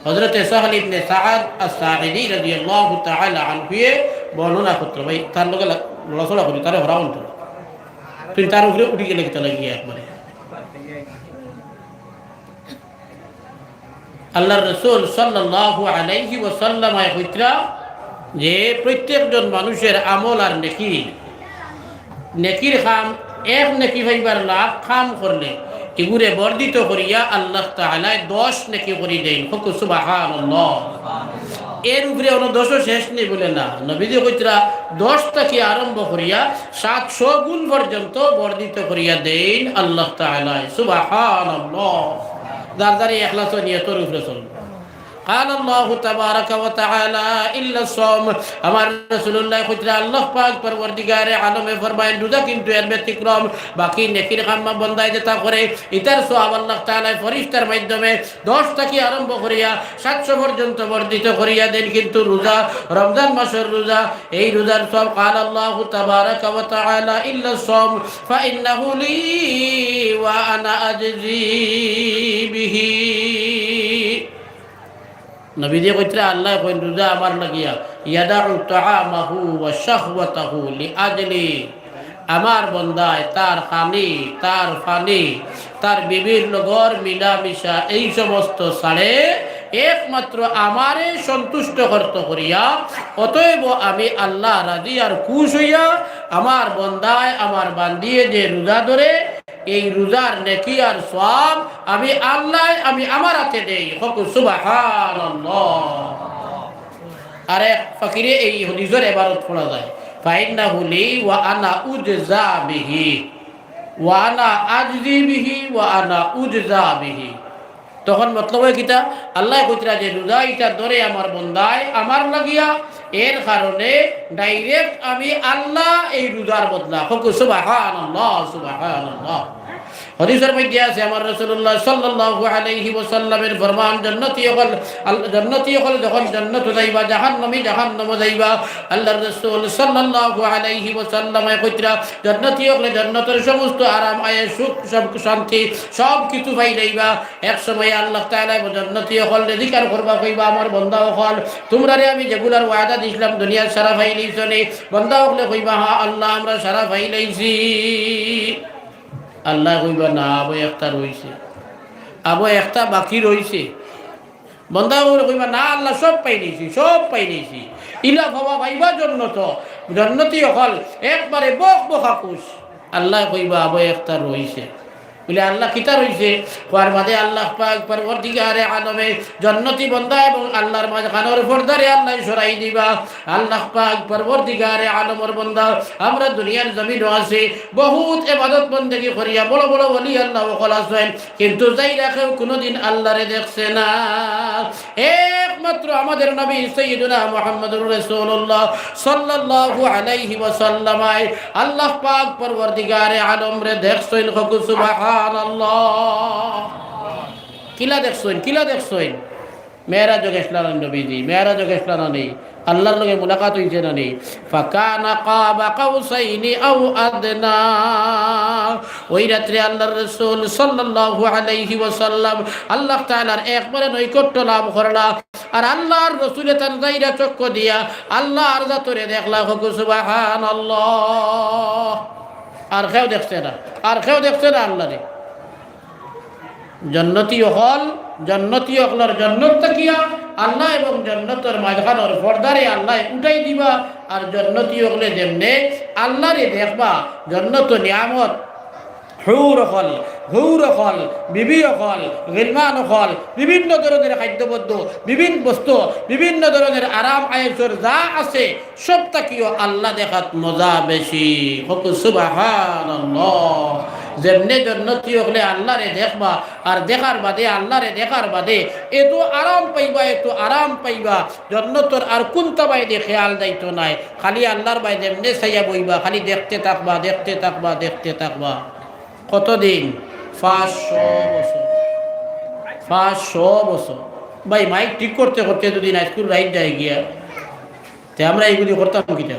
হযরত সাহল ইবনে সাআদ আস-সাঈদী রাদিয়াল্লাহু তাআলা আনহু বর্ণনা করতে ভাই তার লগে লসলা করি তারে হরাউন তো তুই তার উপরে উঠি গেলে কি লাগিয়ে একবারে আল্লাহর রাসূল সাল্লাল্লাহু আলাইহি ওয়াসাল্লাম কইতরা যে প্রত্যেকজন মানুষের আমল আর নেকির কাম এক নেকি ভাইবার লাভ কাম করলে এগুরে বর্ধিত করিয়া আল্লাহ তাআলা 10 নেকি করে দেন। সুবহানাল্লাহ। এর উপরে অন্য 10 শেষ নেই বলে না, নবীজি কইতরা 10 থেকে আরম্ভ করিয়া 700 গুণ পর্যন্ত বর্ধিত করিয়া দেন আল্লাহ তাআলা। সুবহানাল্লাহ। দারদারি ইখলাস নিয়তের উপরে চলবে। قال الله تبارك وتعالى إلا الصوم। আমার রাসূলুল্লাহ কইতরা আল্লাহ পাক পরওয়ারদিগারে আলমে ফরমায় রোজা কিন্তু এর ব্যতিক্রম, বাকি নেকির কাম বান্দায় যেটা করে এটার সওয়াব আল্লাহ তাআলা ফেরেশতার মাধ্যমে 10 থেকে আরম্ভ করিয়া 700 পর্যন্ত বর্ধিত করিয়া দেন। কিন্তু রোজা, রমজান মাসের রোজা, এই রোজার সওয়াব قال الله تبارك وتعالى إلا الصوم فإنه لي وأنا أجزي به। নবীজি কইতরা আল্লাহ কইন রোজা আমার লাগিয়া ইয়াদাউ তাআমাহু ওয়া শাহওয়াতাহু লিআজলি, আমার বন্দায় তার খানি তার ফানি তার বিভিন্ন ঘর মিলামিশা এই সমস্ত ছাড়ে একমাত্র আমারে সন্তুষ্ট করতে করিয়া, অতএব আমি আল্লাহ রাজি আর খুশ হইয়া আমার বন্দায় আমার বান্দিয়ে যে রোজা ধরে এই রোজার নেকি আর সওয়াব আমি আল্লাহ আমি আমার হাতে দেই। সুবহানাল্লাহ। আরে ফকিরে এই হাদিসের ইবারত পড়া যায় ফাইন্নাহু লি ওয়া আনা উজজা বিহি ওয়া আনা আজজি বিহি ওয়া আনা উজজা বিহি। তখন মতলব কিতা আল্লাহ কইতরা যে রোজা এটা ধরে আমার বন্দায় আমার লাগিয়া, এর কারণে ডাইরেক্ট আমি আল্লাহ এই রোজার বদলা। সুবহানাল্লাহ সুবহানাল্লাহ। হাদিসের মধ্যে আছে আমার রাসূলুল্লাহ সাল্লাল্লাহু আলাইহি ওয়াসাল্লামের ফরমান জান্নাতি হল যখন জান্নাতে যাইবা জাহান্নামী জাহান্নামে যাইবা, আল্লাহর রাসূল সাল্লাল্লাহু আলাইহি ওয়াসাল্লাম কইতরা জান্নাতি হলে জান্নাতের সমস্ত আরাম আয়েশ সুখ সব শান্তি সব কিছু পাই যাইবা। এক সময় আল্লাহ তাআলা জান্নাতি হল জিকির করবা কইবা আমার বান্দা হল তোমরা রে আমি যেগুলার ওয়াদা দিছিলাম দুনিয়ার সারা পাই লইছনি, বান্দা হলে কইবা হ্যাঁ আল্লাহ আমরা সারা পাই লইছি। আল্লাহ কইবা না আবো একটা রইছে, আবো একটা বাকি রইছে। বন্দা কইবা না আল্লাহ সব পাই নিয়েছি। ইলা বাবা ভাইবা জন্য তো জন্নতি হল একবারে বক বকা খুশ। আল্লাহ কইবা আবো একটা রইছে বলে আল্লাহ কিতা রইছে কোয়ার মাঝে আল্লাহ পাক পরওয়ারদিগারে আলমে জান্নাতি বান্দা এবং আল্লাহর মাঝখানের পর্দারে আল্লাহ সরাই দিবা। আল্লাহ পাক পরওয়ারদিগারে আলমের বান্দা আমরা দুনিয়ার জমিনও আছে বহুত ইবাদত বন্দেগী করিয়া বড় বড় ওলি আল্লাহ ওয়াল আছেন, কিন্তু যাই রাখেও কোনোদিন আল্লাহরে দেখছে না। একমাত্র আমাদের নবী সাইয়্যিদুনা মুহাম্মদুর রাসূলুল্লাহ সাল্লাল্লাহু আলাইহি ওয়াসাল্লাম আল্লাহ পাক পরওয়ারদিগারে আলমরে দেখছেন। সুবহানাল্লাহ। কিলা দেখছেন মেরাজ গেছলাম নবীজি, মেরাজ গেছলাম নেই আল্লাহর লগে মুলাকাত হইছে না নেই। ফাকানা কাবা কাউসাইনি আও আদনা, ওই রাত্রে আল্লাহর রাসূল সাল্লাল্লাহু আলাইহি ওয়াসাল্লাম আল্লাহ তাআলার একবারে নৈকট্য লাভ করলা আর আল্লাহর রাসূল তার দাইরা চক্ষু দিয়া আল্লাহর জাতরে দেখলা। সুবহানাল্লাহ। আর কেউ দেখছে না আল্লাহরে। জান্নাতি হকলার জান্নাত তাকিয়া আল্লাহ এবং জান্নাতের মাঝখানের পর্দারে আল্লাহ উঠাই দিবা। আর জান্নাতি হকলে যেমনে আল্লাহরে দেখবা, জান্নাত নিয়ামত হুর হল গৌর হল, বিবি হল, গিলমান হল, বিভিন্ন ধরনের খাদ্যবদ্ধ, বিভিন্ন বস্তু, বিভিন্ন ধরনের আরাম আয়েসর যা আছে সব তাকিও আল্লাহ দেখাত মজা বেশি। সুবহানাল্লাহ। যেমনে জন্নতি হলে আল্লাহরে দেখবা, আর দেখার বাদে আল্লাহরে দেখার বাদে এত আরাম পাইবা, এত আরাম পাইবা, জন্নতর আর কোনটা বাইরে খেয়াল দায়িত্ব নাই, খালি আল্লাহর বাইরে এমনি চাইয়া বইবা, খালি দেখতে থাকবা, দেখতে থাকবা, দেখতে থাকবা। কতদিন? 500 বছর। 500 বছর। ভাই মাইক ঠিক করতে করতে যদি নাইস্কুল রাইট যায় গিয়া, তে আমরা এইগুলি করতাম কিটা?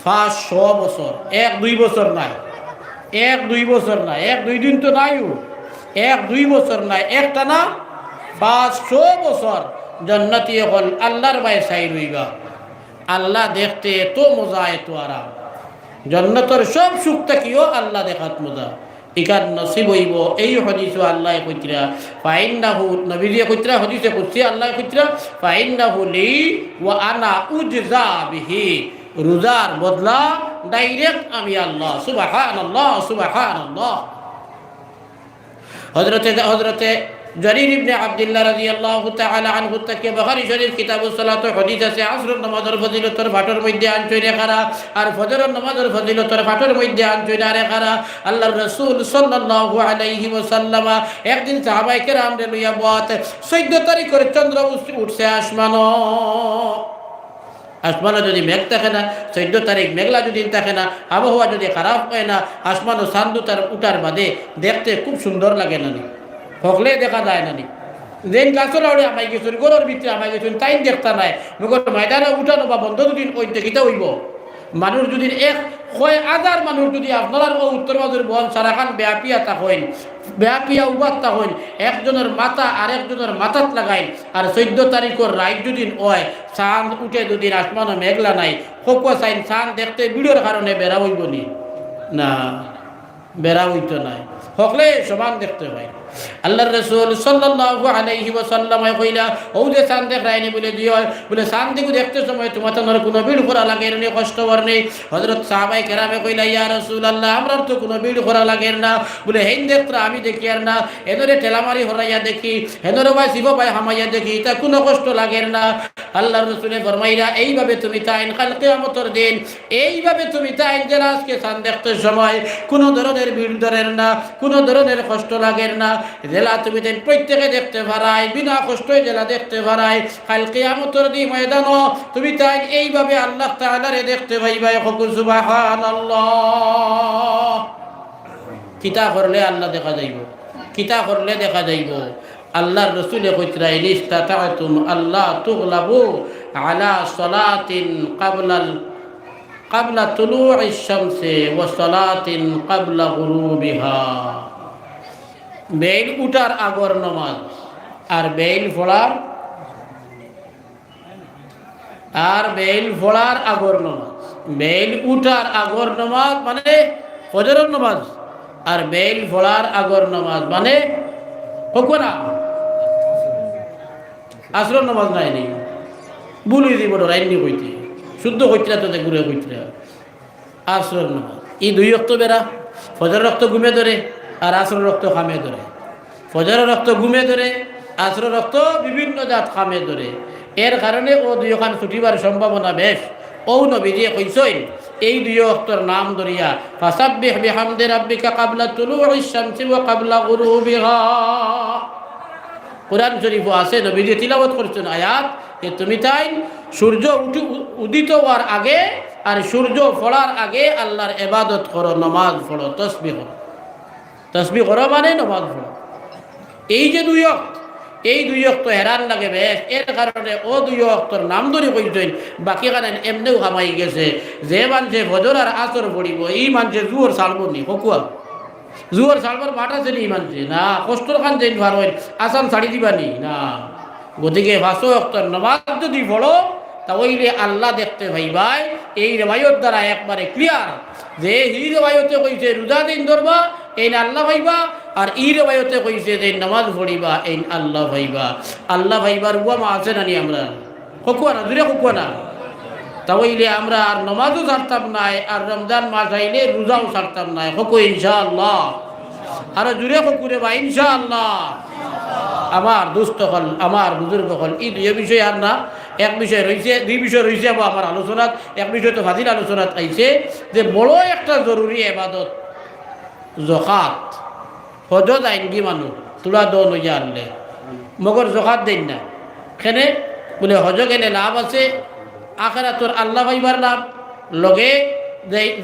500 বছর। 1-2 বছর নাই, 1-2 বছর নাই, 1-2 দিন তো নাই, 1-2 বছর নাই, একটা না 500 বছর জান্নাতি হল আল্লাহর বাই সাই রইবা। আল্লাহ দেখতে এত মজা, এত আরাম। জান্নাতের সব সুখ থাকিও আল্লাহ দেখাত মজা। ইকার নসিব হইব। এই হদিস আল্লাহ কইতরা ফাইন্নাহু, নবী কইতরা হদিসে কুদসি আল্লাহ কইতরা ফাইন্নাহু লি ওয়া আনা উজজা বিহি। রোজার বদলা ডাইরেক্ট আমি আল্লাহ। সুবহানাল্লাহ, সুবহানাল্লাহ। হযরতে জারির ইবনে আব্দুল্লাহ রাদিয়াল্লাহু তাআলা আনহু থেকে বুখারী শরীফ কিতাবুস সালাত হাদিস আছে। আসরের নামাজের ফজিলতের ভাটর মধ্যে আনছইরে খারা, আর ফজরের নামাজের ফজিলতের ভাটর মধ্যে আনছইরে আরে খারা। আল্লাহর রাসূল সাল্লাল্লাহু আলাইহি ওয়াসাল্লাম একদিন সাহাবায়ে কেরামরে লইয়া বত 14 তারিখের চন্দ্র উঠছে আসমানো। আসমানে যদি মেঘ থাকে না, 14 তারিখ মেঘলা যদি থাকে না, আবহাওয়া যদি খারাপ হয় না, আসমান ও চাঁদ উঠার বাদে দেখতে খুব সুন্দর লাগে না, হকলে দেখা যায় না। যেন গাছর আড়ে আমায় গেছেন, গরুর ভিতরে আমায় গেছেন, তাই দেখতা নাই। মগর ময়দানে উঠানো বা বন্ধ যদি ওই দেখিতে হইব। মানুষ যদি এক হয় হাজার মানুষ যদি আপনার উত্তর বাজুর বন সারাখান ব্যাপিয়া তা হইন, ব্যাপিয়া উবাদ তা হইন, একজনের মাথা আর একজনের মাথাত লাগাইন, আর 14 তারিখের রাত যদি হয়, চাঁদ উঠে দুদিন আসমানও মেঘলা নাই, ফকুয়া চাইন চাঁদ দেখতে ভিডিওর কারণে বেড়া হইব নি? না, বেড়া হইতো নাই, হকলে সমান দেখতে হয়। আল্লাহর রাসূল সাল্লাল্লাহু আলাইহি ওয়াসাল্লাম কইলা, ও যে চাঁদ দেখায়নি বলে দিও, বলে চাঁদ দিকে দেখতে সময় তোমার তোর কোনো ভিড় করা লাগে না, কষ্ট কর নেই। হযরত সাহাবায়ে কেরামে কইলা, ইয়া রাসূলুল্লাহ আমরার তো কোনো ভিড় করা লাগে না। বলে হেন দেখরা আমি দেখি আর না, এদরে টেলামারি হরাইয়া দেখি, এদরে ভাই শিব ভাই হামাইয়া দেখি, তা কোনো কষ্ট লাগে না। আল্লাহর রাসূলে ফরমাইরা, এইভাবে তুমি তাইন কাল কিয়ামতের দিন, এইভাবে তুমি তাইন যে আজকে চাঁদ দেখতে সময় কোনো ধরনের ভিড় ধরেন না, কোনো ধরনের কষ্ট লাগে না, জেলা তুমি দেন প্রত্যেকে দেখতে পারাই, বিনা কষ্টই জেলা দেখতে পারাই। কাল কিয়ামতের দিন ময়দানও তুমি তাই এইভাবে আল্লাহ তাআলারে দেখতে পাইবাই। সুবহানাল্লাহ। কিতা করলে আল্লাহ দেখা যাইব, কিতা করলে দেখা যাইব। আল্লাহর রাসূলে কইতরা, ইস্তাতাতুম আল্লাহ তুগলাবু আলা সালাতিন ক্বাবলা তুলুইশ শামসি ওয়া সালাতিন ক্বাবলা গুরুবিহা। বেল উঠার আগর নমাজ আর বেল ফোড়ার আগর নমাজ। বেল উঠার আগর নমাজ মানে ফজরের নমাজ, আর বেল ফোড়ার আগর নমাজ মানে হকুনা আসরের নমাজ। নাই নেই বুলি দিব রাইনি কইতে, শুদ্ধ কইতরা তো ঘুরে কইতরা আসরের নমাজ। এই 2 রক্ত বেড়া, ফজর রক্ত ঘুমে ধরে আর আসরের রক্ত খামে ধরে। ফজরের রক্ত ঘুমে ধরে, আসরের রক্ত বিভিন্ন জাত খামে ধরে। এর কারণে ও 2 খান ছুটিবার সম্ভাবনা বেশ। ও নবীজি কইছেন, এই 2 রক্তর নাম ধরিয়া ফাসাব্বিহ বিহামদি রাব্বিকা ক্বাবলা তুলুইশ শামসি ওয়া ক্বাবলা গুরুবিহা। কোরআন শরীফ আছে, নবীজি তিলাওয়াত করছেন আয়াত, যে তুমি তাই সূর্য উদিত হওয়ার আগে আর সূর্য ফোড়ার আগে আল্লাহর ইবাদত করো, নামাজ পড়ো, তাসবিহ করো। তাসবিহ করো মানে নামাজ পড়ো। এই যে 2 ওয়াক্ত, এই 2 ওয়াক্ত হেরান লাগে বেশ। এর কারণে ও 2 ওয়াক্তর নাম ধরে কইছেন। বাকি কারণ এমনিও হামাই গেছে, যে মানুষে ফজর আর আসর পড়িব এই মানুষে জুয়োর সালব নি, হকুয়া জুয়োর সালবার মাঠ আছে নি মানুষে না, কষ্টর খান যেন ভার হয় আসাম ছাড়ি দিবানি না। গতিকে 5 ওয়াক্তর নামাজ যদি পড়ো তাহলে আল্লাহ দেখতে ভাইবাই। এই রেবায়ত দ্বারা একবারে ক্লিয়ার যে এই রেবায়তে কইছে রোজা দিন ধরবা এই আল্লাহ ভাইবা, আর এই রেবায়তে কইছে যে নামাজ পড়িবা এই আল্লাহ ভাইবা। আল্লাহ ভাইবার উয়ামা আছে না নি আমরা? হকুয়া না, দূরে হকুয়া না। তাহলে আমরা আর নমাজও ছাড়তাম নাই, আর রমজান মাস আইলে রোজাও ছাড়তাম নাই। হকু ইনশাআল্লাহ, আরো জুড়ে হকুরে বা ইনশাআল্লাহ। আমার দুস্থ হল, আমার বুজুর্গ হল, এই দুই বিষয় আর না, এক বিষয় রয়েছে, দুই বিষয় রয়েছে আমার আলোচনাত। এক বিষয় তো ফাজিল আলোচনাত আইছে যে বড় একটা জরুরি এবাদত জকাত। হজ আইনগি মানুষ তোলা দন হইয়া আনলে মগর জকাত দেন না, খেনে বলে হজ গেলে লাভ আছে, আখেরাতর আল্লাহ ভাইবার লাভ, লগে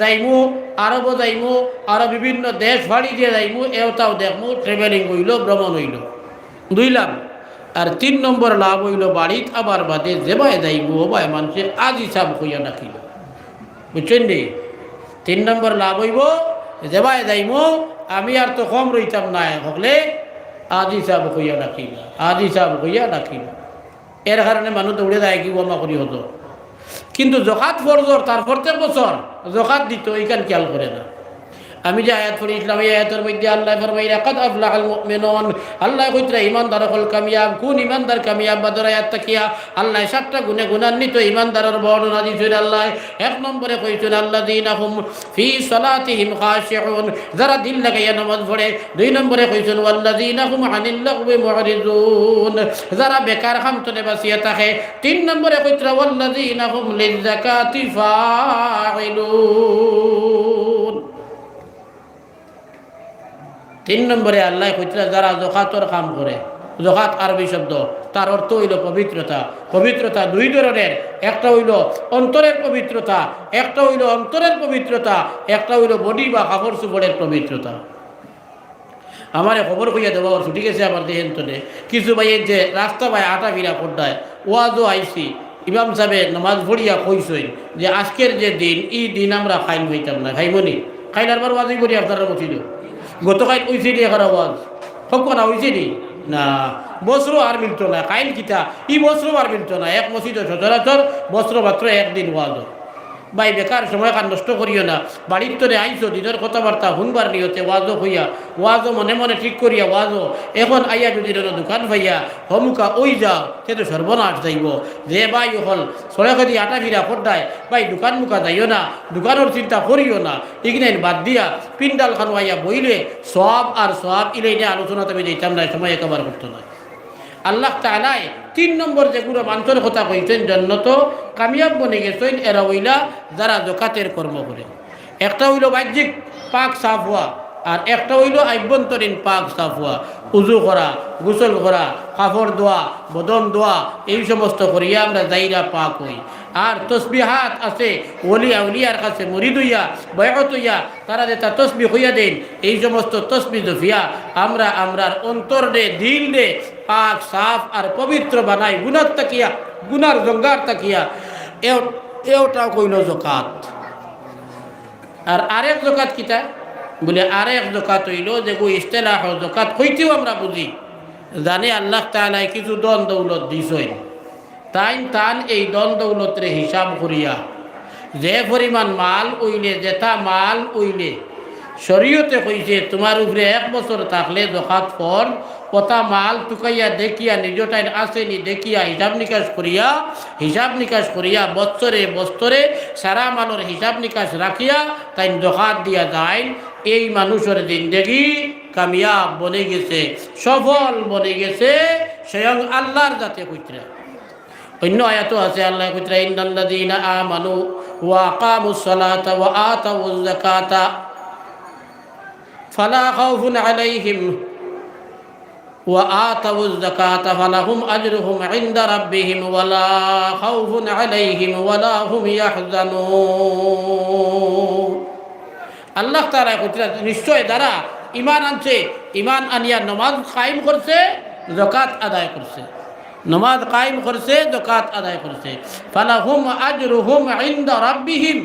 যাইমু আরব যাইমু, আরো বিভিন্ন দেশ ফাড়ি দিয়ে যাইমু, এওটাও দেখমু, ট্রেভেলিং হইল, ভ্রমণ হইল, 2 লাভ। আর 3 নম্বর লাভ হইল বাড়িত আবার বাদে যেবাই যাইমু ওবাই মানুষের আজ হিসাব হইয়া রাখিল, বুঝছেন নি? 3 নম্বর লাভ হইব যেবাই যাইমু আমি আর তো কম রইতাম না, হকলে আজ হিসাব হইয়া রাখিল, আজ হিসাব হইয়া রাখিল। এর কারণে মানুষ দৌড়ে যায় কি ওমা করি হতো, কিন্তু জকাত ফরজর তার প্রত্যেক বছর জকাত দিত, এইখান খেয়াল করে না। আমি যে আয়াত পড়েছিলাম এই আয়াতের মধ্যে আল্লাহ ফরমাইয়া কাদ আফলাহাল মুমিনুন, আল্লাহ কইতরা ইমানদার হল কামিয়াব। কোন ইমানদার কামিয়াব? বাদর আয়াত তাকিয়া আল্লাহ 7টা গুণে গুণান্বিত ইমানদারের বর্ণনা দিয়েছেন। আল্লাহ 1 নম্বরে কইছেন আল্লাযীনা হুম ফি সালাতিহিম খাশিউন, যারা দিল লাগাইয়া নামাজ পড়ে। 2 নম্বরে কইছেন ওয়াল্লাযীনা হুম আনিল লাগবি মুরিদুন, যারা বেকার খামতনে বাসিয়া থাকে। 3 নম্বরে কইতরা ওয়াল্লাযীনা হুম লিযাকাতি ফাইলুন। 3 নম্বরে আল্লাহ কইতরা যারা জকাতর কাম করে। জকাত আরবি শব্দ, তার অর্থ হইল পবিত্রতা। পবিত্রতা 2 ধরনের, একটা হইল অন্তরের পবিত্রতা, একটা হইল অন্তরের পবিত্রতা, একটা হইল বডি বা কাপড় চোপড়ের পবিত্রতা। আমারে খবর কইয়া দেওয়া ওর ছুটি গেছে আমার দেহেন তনে কিছু ভাইয়ের যে রাস্তা ভাই আটা বিরা করতায় ওয়াজও আইসি, ইমাম সাহেব নামাজ পড়িয়া কইসই যে আজকের যে দিন এই দিন আমরা খাইল হইতাম না, খাইবনি খাইলার বার ওয়াজই করি আপনারা বসিল গতকাল ওইছে নি এখন আওয়াজ হোক না হয়েছে নি না, বস্ত্র আর মিলত না, কাইল কিতা ই বস্ত্র আর মিলত না। এক মসজিদ সচরাচর বস্ত্র মাত্র একদিন ওয়াজ। ভাই বেকার সময় কার নষ্ট করিও না, বাড়ির তরে আইসো দিনের কথাবার্তা শুনবার নিয়তে ওয়াজও হইয়া, ওয়াজও মনে মনে ঠিক করিয়া ওয়াজও এখন আইয়া যদি দোকান ভাইয়া হমুকা ওই যাও সে তো সর্বনাশ যাইব। যে ভাই হল সড়কে আটা ভিড়া পড়ায় ভাই দোকান মুখা যাইও না, দোকানের চিন্তা করিও না, ইগনাইন বাদ দিয়া পিন্ডাল খান আইয়া বইলে সব আর সব ইলে নিয়ে আলোচনাতে আমি যাইতাম না, সময় একেবারে করতো না। আল্লাহ তাআলাই 3 নম্বর যেগুলো মানুষের কথা কইছেন জন্নত কামিয়াব বনে গেছেন এরা হইলা যারা জকাতের কর্ম করে। একটা হইল বাহ্যিক পাক সাফ হওয়া, আর একটা হইল আভ্যন্তরীণ পাক সাফ হওয়া, উজু করা, গোসল করা, কাপড় ধোয়া, বদন ধোয়া, এই সমস্ত করিয়া আমরা যাইরা পাক হই। আর তসবিহাত আছে ওলি আউলিয়ার কাছে মুরিদ হইয়া বয়কত হইয়া তারা যে তা তসবি হইয়া দেন, এই সমস্ত তসবি দফিয়া আমরা আমরার অন্তর দে দিল দে পাক সাফ আর পবিত্র বানাই, গুনার তাকিয়া গুনার জঙ্গার তাকিয়া এওটা কইল জকাত। আর আরেক জকাত কিতা বলে, আরেক জকাত হইল যে গো ইস্তেলাহ জকাত হইতেও আমরা বুঝি জানে আল্লাহ তাআলা কিছু দন দৌলত দিছেন, তাই তান এই দন দৌলতের হিসাব করিয়া যে পরিমাণ মাল উইলে যেটা মাল উইলে শরীয়তে কইছে তোমার উপরে 1 বছর থাকলে জকাত ফর কতা মাল টুকাইয়া দেখিয়া নিজটাই আসেনি দেখিয়া হিসাব নিকাশ করিয়া বছরে বছরে সারা মালের হিসাব নিকাশ রাখিয়া তাই জকাত দিয়া যায়। এই মানুষের জিন্দেগি কামিয়াব বনে গেছে, সফল বনে গেছে স্বয়ং আল্লাহর জাতে কইতরা। অন্য আয়াতও আছে আল্লাহ কইতরা ইন্নাল্লাযীনা আমানু ওয়া আকামুস সালাতা ওয়া আতাউয যাকাতা ফালা খাউফুন আলাইহিম ওয়া আতাউয যাকাতা ফালাহুম আজরুহুম ইনদা রাব্বিহিম ওয়ালা খাউফুন আলাইহিম ওয়ালা হুম ইয়াহজানুন। আল্লাহ তাআলা কইতরা নিশ্চয় যারা ঈমান আনছে, ঈমান আনিয়া নামাজ কায়েম করছে, যাকাত আদায় করছে, নামাজ কায়েম করছে, যাকাত আদায় করছে, ফালাহুম আজরুহুম ইনদা রাব্বিহিম,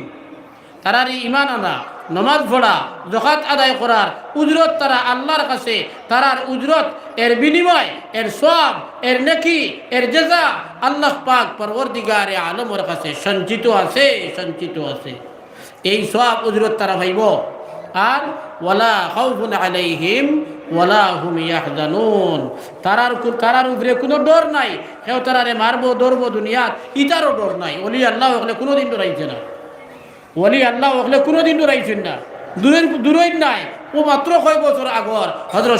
তারার ঈমান আনা নামাজ পড়া যাকাত আদায় করার উজরত তারা আল্লাহর কাছে, তারার উজরত এর বিনিময় এর সওয়াব এর নেকি এর জাযা আল্লাহ পাক পরওয়ারদিগারে আলমের কাছে সঞ্চিত আছে, সঞ্চিত আছে। এই সওয়াব উজরত তারা পাইব আর ওয়ালা খাউফুন আলাইহিম ওয়ালা হুম ইয়াহজানুন, তারার উপরে কোনো ডর নাই, কেউ তারারে মারবো ধরবো দুনিয়াত ইটারও ডর নাই। ওলি আল্লাহ হলে কোনোদিন ডরাইছে না, ওলি আল্লাহ হলে কোনোদিন ডরাইছেন না, দূরের নাই। ও মাত্র কয়েক বছর আগর হযরত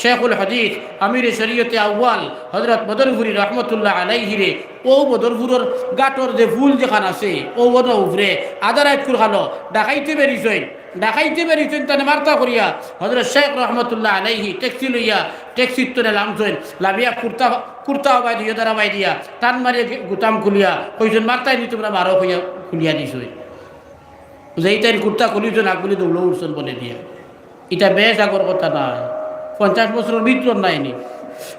শেখুল হাদিস আমির শরীয়তে আউয়াল হযরত বদরপুরি রহমতুল্লাহ আলাইহিরে ও বদরপুরের গাটর যে ফুল যেখান আছে ও বড় উপরে আধা রাত খালো ডাকাইতে বেরিয়েছেন তানে মার্তা করিয়া হযরত শেখ রহমতুল্লাহ আলাইহি ট্যাক্সি লইয়া ট্যাক্সির তোরে লামছেন, লামিয়া কুর্তা হবাই দিয়া দাঁড়াবাই দিয়া টান মারিয়া গুতাম খুলিয়া কইছেন মার্তাই নি তোমরা মারো হইয়া খুলিয়া দিছই, যেইটাই কুর্তা খুলিছেন আগগুলি দৌড় উঠছেন বলে দিয়া। এটা বেশ আগর কথা নাই, 50 বছরের ভিতর নাইনি,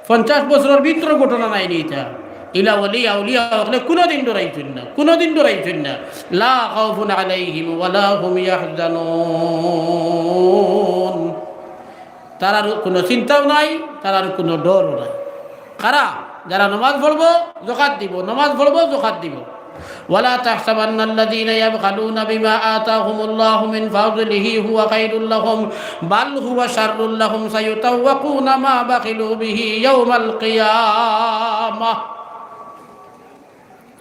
50 বছরের ভিতর ঘটনা নাইনি। এটা ইলা ওলিয়া আউলিয়া হলে কোনোদিন ডরাইছেন না। লা খাউফুন আলাইহিম ওয়ালা হুম ইয়াহজানুন, তারার কোনো চিন্তাও নাই, তারার কোনো ডরও নাই। কারা? যারা নামাজ পড়বো যাকাত দিব, নামাজ পড়বো যাকাত দিব। ولا تحسبن الذين يبخلون بما آتاهم الله من فضله هو خير لهم بل هو شر لهم سيطوقون ما بخلوا به يوم القيامة।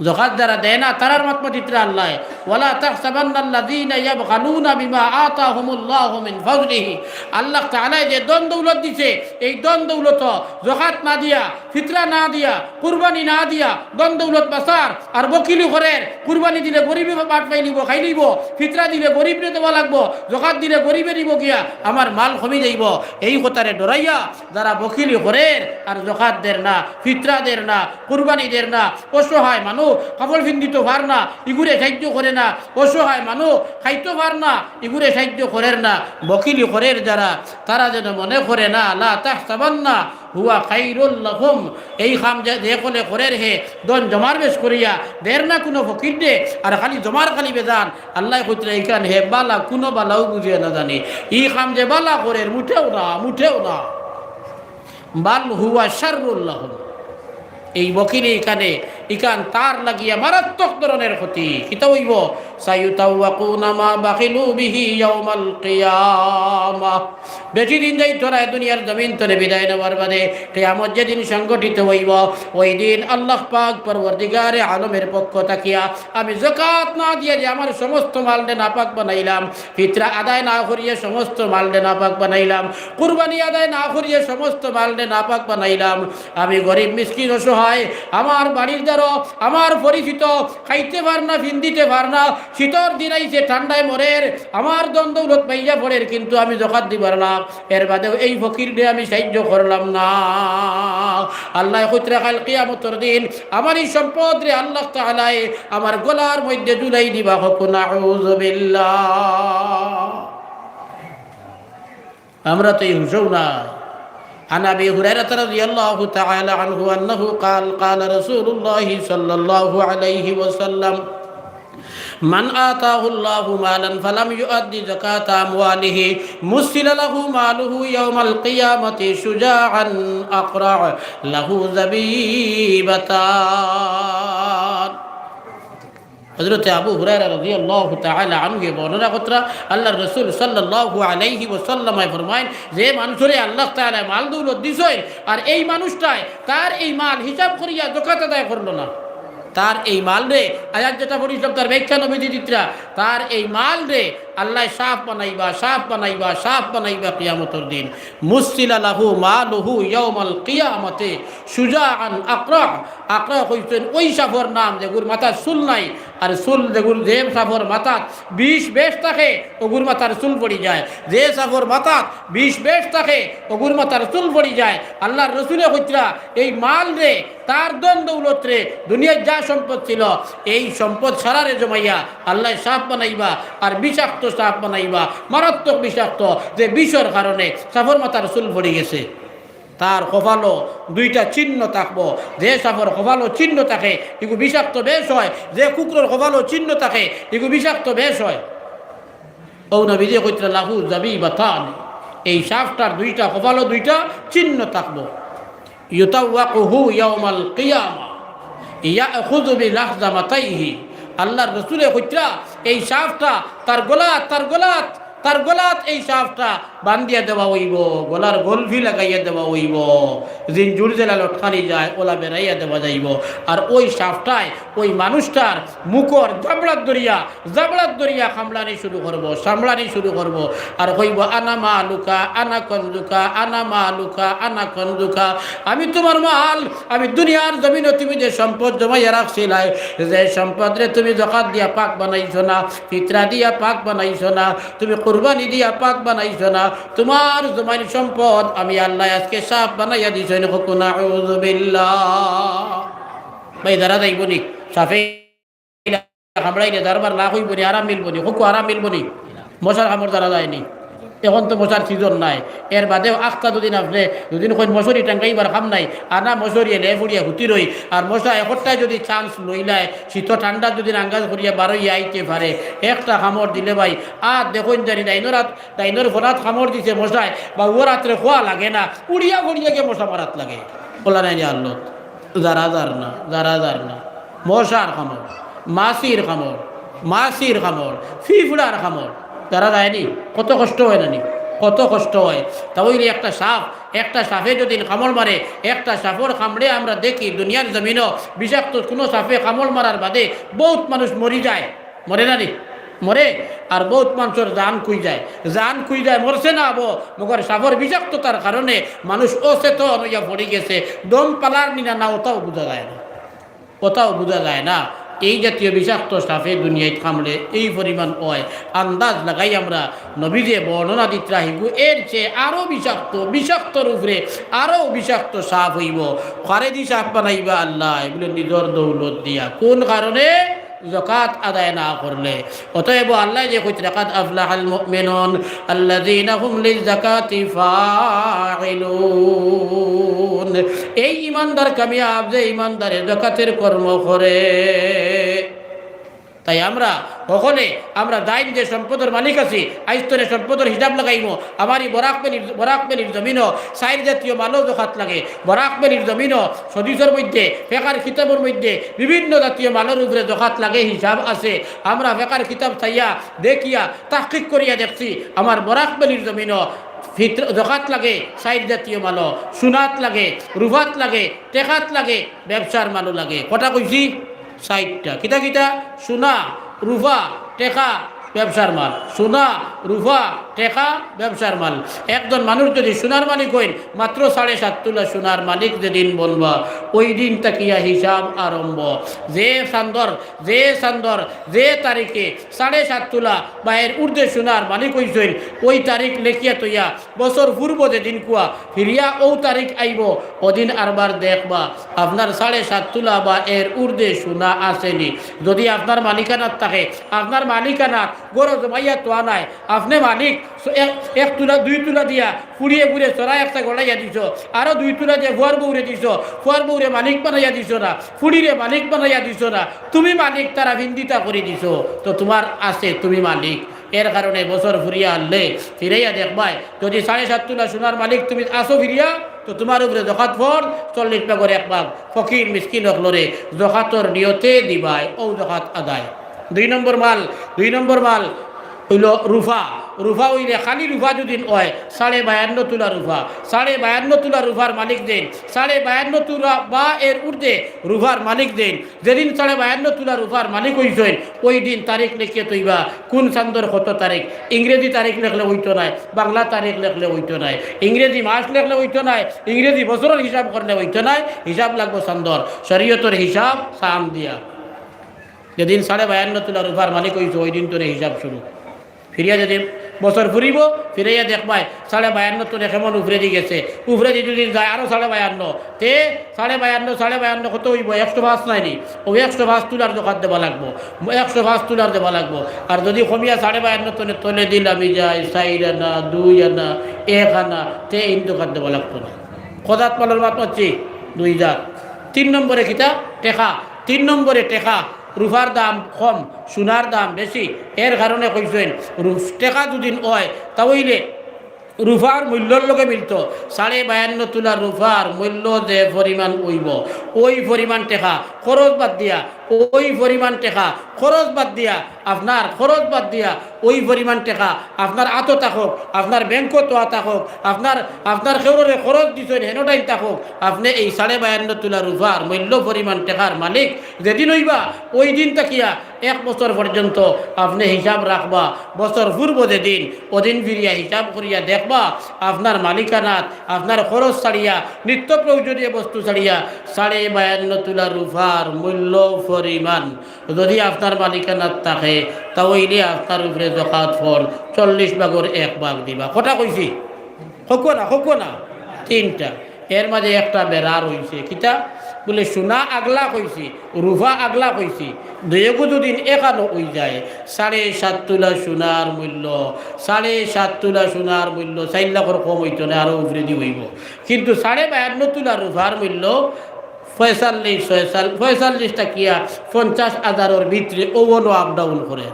যাকাত যারা দেয় না তারার মাতমাতিত্রা আল্লাহ ওয়ালা তাহসাবান্নাল্লাযীনা ইয়াবখালুনা বিমা আতাহুমুল্লাহু মিন ফাযলিহি, আল্লাহ তাআলা যে ধন দৌলত দিছে এই ধন দৌলত যাকাত না দিয়া, ফিতরা না দিয়া, কুরবানি না দিয়া ধন দৌলত বাসার আর বকিলি করের। কুরবানি দিলে গরিবে বাট পাই নিব, খাই নিব, ফিতরা দিলে গরিবরে দেওয়া লাগবো, যাকাত দিলে গরিবে নিব গিয়া আমার মাল কমে যাইব। এই কথারে ডরাইয়া যারা বকিলি করের আর যাকাত দের না, ফিতরা দের না, কুরবানি দের না, অসহায় মানুষ কাপড় ফিন্দিতে পার না ইগুরে সাহায্য করে না, অসহায় মানুষ খাইতে পার না ইগুরে সাহায্য করের না, বকিলি করের যারা তারা যেন মনে করে না লা তাহসাবান্না হুয়া খাইরুল লাহুম, এই কাম যে কলে করের হে দন জমার বেশ করিয়া দের না কোনো ফকির দে আর খালি জমার খালি বেজান আল্লাহ কইতরা এইখান হে বালা কোনো বালাও বুঝে না জানি ই কাম যে বালা করের মুঠেও না বাল হুয়া শাররুল লাহুম। এই বকিলি এখানে ইকান তার লাগিয়া মারাত্মক ধরনের ক্ষতি। কিতা হইব? সায়ুতাওয়াকুনা মা বাখিলু বিহি ইয়াউমাল কিয়ামাহ, বেশি দিন যাই তোরা দুনিয়ার জমিন তরে বিদায় নেওয়ার বাদে কিয়ামত যেদিন সংগঠিত হইব ওই দিন আল্লাহ পাক পরওয়ারদিগারে আলমের পক্ষ তাকিয়া আমি যাকাত না দিয়ে যে আমার সমস্ত মালডে নাপাক বানাইলাম, ফিতরা আদায় না করিয়ে সমস্ত মালডে নাপাক বানাইলাম, কুরবানি আদায় না করিয়ে সমস্ত মালডে নাপাক বানাইলাম, আমি গরিব মিসকিন অসহায় আমার বাড়ির দ্বারা আমার পরিচিত খাইতে পার না, ফিন্দিতে পার না, শীতর দিন আইছে ঠান্ডায় মরের, আমার দন্দৌলত পাইয়া পড়ের, কিন্তু আমি যাকাত দিবার না, এর বাদেও এই ফকির দিয়ে আমি সাহায্য করলাম না। আল্লাহ কইতরা কাল কিয়ামতের দিন আমার এই সম্পদ রে আল্লাহ তাআলা আমার গলার মধ্যে ঝুলাই দিবা। হক নাউযু বিল্লাহ। আমরা তো এই হুঁশও না। عن أبي هريرة رضي الله تعالى عنه أنه قال قال رسول الله صلى الله عليه وسلم من آتاه الله مالا فلم يؤد زكاة أمواله مثل له ماله يوم القيامة شجاعا أقرع له زبيبتان। হযরত আবু হুরায়রা রাদিয়াল্লাহু তাআলা আনহু বর্ণনা করা আল্লাহর রাসূল সাল্লাল্লাহু আলাইহি ওয়াসাল্লাম ফরমায়েন যে মানুষরে আল্লাহ তাআলা মাল দৌলত দিছেন আর এই মানুষটাই তার এই মাল হিসাব করিয়া যাকাত আদায় করলো না, তার এই মাল রে আয়াত যেটা পড়িলাম তার ব্যাখ্যা নবীজি দিতরা, তার এই মাল রে আল্লাহ সাফ বানাইবা কিয়ামতের দিন। মুসিলা লাহু মালুহু ইয়াউমাল কিয়ামতে সুজাআন আকরা কইছেন ওই সাফর নাম যেগুর মাথার চুল নাই, আর চুল যেগুর যে সাফর মাথাত 20 বেশ থাকে ওগুর মাথার চুল পড়ি যায়, যে সাফর মাথাত 20 বেশ থাকে ওগুর মাথার চুল পড়ি যায়। আল্লাহর রাসূলে কইতরা এই মাল রে তার দন দৌলত রে দুনিয়ায় যা সম্পদ ছিল এই সম্পদ সারারে জমাইয়া আল্লাহ সাফ বানাইবা আর বিষাক্ত সাপ বানাইবা, মারাত্মক বিষাক্ত যে বিষর কারণে সাফর মাথার চুল পড়ে গেছে তার কপালও 2টা চিহ্ন থাকবো, যে সাফর কপালও চিহ্ন থাকে এগু বিষাক্ত বেশ হয়, যে কুকুরের কপালও চিহ্ন থাকে এগু বিষাক্ত বেশ হয়। ও নবী যে কইতরা লাহু যাবিবাতান, এই সাপটার 2টা কপালও 2টা চিহ্ন থাকবো। ইউতাওয়াকুহু ইয়াউমাল কিয়ামা ইয়াখুযু বিলাহজামাতাইহি, আল্লাহর রাসূলে কইতরা এই সাপটা তার গলাত তার গলাত এই সাপটা বান্ধিয়া দেওয়া হইব, গলার গলভি লাগাইয়া দেওয়া হইব, দিন জুড় জেলা লটকানি যায় ওলা বেড়াইয়া দেওয়া যাইব। আর ওই সাপটায় ওই মানুষটার মুখর জাবড়াত দরিয়া কামড়ানি শুরু করব, সামলানি শুরু করব। আর কইব আনা মালুকা আনা কন্দুকা আনা মালুকা আনা কন্দুকা, আমি তোমার মাল, আমি দুনিয়ার জমিনে তুমি যে সম্পদ জমাইয়া রাখছিলাই, যে সম্পদ রে তুমি জাকাত দিয়া পাক বানাইছো না, ফিতরা দিয়া পাক বানাইছো না, তুমি কুরবানি দিয়া পাক বানাইছো না, তোমার জমাইন সম্পদ আমি আল্লাহ আজকে সাপ বানাইয়া দিছো। নাউযু বিল্লাহ। ভাই দাঁড়া যাইব নি সাফে কামড়াইলে দরবার না হইব নি, আরাম মিলব নি, হুকু আরাম মিলব নি, মশার কামড় দ্বারা যায়নি। এখন তো মশার সিজন নাই, এর বাদেও আখটা দুদিন আপনি দুদিন কই মশারি টাঙ্গাইবার খাম নাই, আনা মশারি এলে ফুড়িয়া হুতি রই। আর মশা একটাই যদি চান্স লইলায় শীত ঠান্ডা যদি আঙ্গাজ করিয়া বারোইয়া আইতে পারে, একটা কামড় দিলে ভাই আর দেখুন জানি ডাইনোর ঘোরাত কামড় দিছে মশায়, বা ও রাত্রে খোয়া লাগে না, উড়িয়া গড়িয়া গিয়ে মশা মারাত লাগে। বলা নাই আল্লাহ যারা না মশার কামড়, মাছির কামড়, ফিফড়ার কামড় যারা যায়নি, কত কষ্ট হয় নানি, কত কষ্ট হয়। তাহলে একটা সাপে যদি কামড় মারে, একটা সাপের কামড়ে আমরা দেখি দুনিয়ার জমিনও বিষাক্ত কোনো সাপে কামড় মারার বাদে বহুত মানুষ মরি যায়, মরে নানি মরে। আর বহুত মানুষের জান কুই যায়, মরছে না আবো, মগর সাপের বিষাক্ততার কারণে মানুষ অচেতন হইয়া পড়ে গেছে, দম পালার নিনা না, ওটাও বোঝা যায় না। এই জাতীয় বিষাক্ত সাপে দুনিয়ায় কামড়ে এই পরিমাণ হয়, আন্দাজ লাগাই আমরা নবী যে বর্ণনা দিতে রাহিব, এর চেয়ে আরও বিষাক্তর উপরে আরও বিষাক্ত সাপ হইব। খারেদি সাপ বানাইবা আল্লাহ এগুলো নিজের দৌলত দিয়া, কোন কারণে? যাকাত আদায় না করলে। অতএব আল্লাহ যে কইতে লাকাদ আফলাহাল মুমিনুন আল্লাযীনা হুম লিযাকাতি ফাইলুন, এই ঈমানদার কামিয়াব যে ঈমানদারে যাকাতের কর্ম করে। তাই আমরা দাইন যে সম্পদের মালিক আছি, আইস্তরে সম্পদের হিসাব লাগাইব। আমারই বরাকবেলির জমিনও সাইর জাতীয় মালও জখাত লাগে, বরাকবেলির জমিনও সদিসের মধ্যে ফেকার কিতাবের মধ্যে বিভিন্ন জাতীয় মালের উপরে জখাত লাগে, হিসাব আছে। আমরা ফেকার কিতাব চাইয়া দেখিয়া তাহকিক করিয়া দেখছি, আমার বরাকবেলির জমিনও জকাত লাগে, সাইড জাতীয় মাল, সোনাত লাগে, রুফাত লাগে, টেকাত লাগে, ব্যবসার মালও লাগে। কটা কইছি? 60টা। কিতা সোনা, রুফা, টেকা, ব্যবসার মাল। সোনা, রুফা, টেকা, ব্যবসার মাল। একজন মানুষ যদি সোনার মালিক হইন, মাত্র 7.5 তোলা সোনার মালিক যেদিন বলবা, ওই দিন তাকিয়া হিসাব আরম্ভ। যে সান্দর যে তারিখে 7.5 তোলা বা এর ঊর্ধ্বে সোনার মালিক হইছেন, ওই তারিখ লেখিয়া তৈয়া বছর পূর্ব যেদিন কুয়া ফিরিয়া ও তারিখ আইব, ওদিন আরবার দেখবা আপনার 7.5 তোলা বা এর ঊর্ধ্বে সোনা আসেনি। যদি আপনার মালিকানাত থাকে, আপনার মালিকানাত গরো জমাইয়া তোয়া নাই, আপনি মালিক 1 তোলা 2 তোলা দিয়া পুড়িয়ে চড়াই একটা গড়াইয়া দিছ, আরো 2 তোলা দিয়ে ফুয়ার বউরে দিছ, ফুয়ার বউরে মালিক বানাইয়া দিছ না, ফুড়িরে মালিক বানাইয়া দিছ না, তুমি মালিক, তারা ভিন্দিতা করে দিছ, তো তোমার আছে, তুমি মালিক। এর কারণে বছর ফুরিয়া আনলে ফিরাইয়া দেখবাই, যদি 7.5 তোলা সোনার মালিক তুমি আসো ফিরিয়া, তো তোমার উপরে জকাত ফর 40 টাকা করে এক ভাগ ফকির মিসকিন হকলরে জকাতর নিয়তে দিবাই, ও জকাত আদায়। 2 নম্বর মাল হইল রুফা হইলে খালি রুফা যদি হয় 52.5 তোলা রুফা, 52.5 তোলা রুফার মালিক দেন, 52.5 তোলা বা এর ঊর্ধ্বে রুফার মালিক দেন। যেদিন 52.5 তোলা রুফার মালিক হইছেন, ওই দিন তারিখ লিখে তৈবা কোন চান্দর কত তারিখ, ইংরেজি তারিখ লেখলে হইতো নাই, বাংলা তারিখ লেখলে হইতো নাই, ইংরেজি মাস লেখলে হইতো নাই, ইংরেজি বছরের হিসাব করলে হইতো নাই, হিসাব লাগবো চান্দর, শরীয়তের হিসাব সাম দিয়া। যেদিন 52.5 তোলা রুফার মালিক হইছে, ওই দিন তোর হিসাব শুরু। ফিরিয়া যদি বছর ফুরিব, ফিরাইয়া দেখবাই 52.5 তোর কেমন উপরে দিয়ে গেছে, উপরে দিয়ে যদি যায় আরও 52.5, তে 52.5 কত হইব? 105 নাইনি, ও 105 তোলার দোকান দেওয়া লাগবো, 105 তোলার দেওয়া লাগবো। আর যদি কমিয়া 52.5 তোলে তোলে দিল আমি যাই 4 আনা 2 আনা 1 আনা, তে এই দোকান দেওয়া লাগতো না। কদাত পালার মাত হচ্ছে 2 জাত। 3 নম্বরে কিতা? টেকা। 3 নম্বরে টেকা, রুফার দাম কম, সোনার দাম বেশি, এর কারণে কইছেন টেকা দুদিন হয়, তাহলে রুফার মূল্যর লগে মিলত। 52.5 তোলা রুফার মূল্য যে পরিমাণ হইব, ওই পরিমাণ টেকা খরচ বাদ দিয়া ওই পরিমাণ টাকা খরচ বাদ দিয়া আপনার খরচ বাদ দিয়া ওই পরিমাণ টাকা আপনার আতো থাকুক, আপনার ব্যাংকও তো থাকুক, আপনার খেউরে খরচ দিচ্ছেন হেনোটাই থাকুক, আপনি এই 52.5 তোলা রূপার মূল্য পরিমাণ টাকার মালিক যেদিন হইবা ওই দিন তাকিয়া 1 বছর পর্যন্ত আপনি হিসাব রাখবা। বছর পূর্ব যেদিন ওদিন ফিরিয়া হিসাব করিয়া দেখবা আপনার মালিকানাত আপনার খরচ ছাড়িয়া নিত্য প্রয়োজনীয় বস্তু ছাড়িয়া 52.5 তোলা রূপার মূল্য পরিমাণ যদি আপনার মালিকানাত থাকে তাহলে আপনার উপরে যাকাত ফর 40 ভাগের 1 ভাগ দিবা। কথা কইছি হকো না 3টা, এর মাঝে একটা বেড়ার হইছে কিতা বলে সোনা আগলা কইছি রূপা আগলা কইছি দুয়েগু দুদিন একানো হই যায় 7.5 তোলা সোনার মূল্য 7.5 তোলা সোনার মূল্য 4 লাখের কম হইতো না, আরো উপরে দি হইব। কিন্তু 52.5 তোলা রূপার মূল্য 45 টাকিয়া 50,000 ভিতরে ওগুলো আপ ডাউন করে।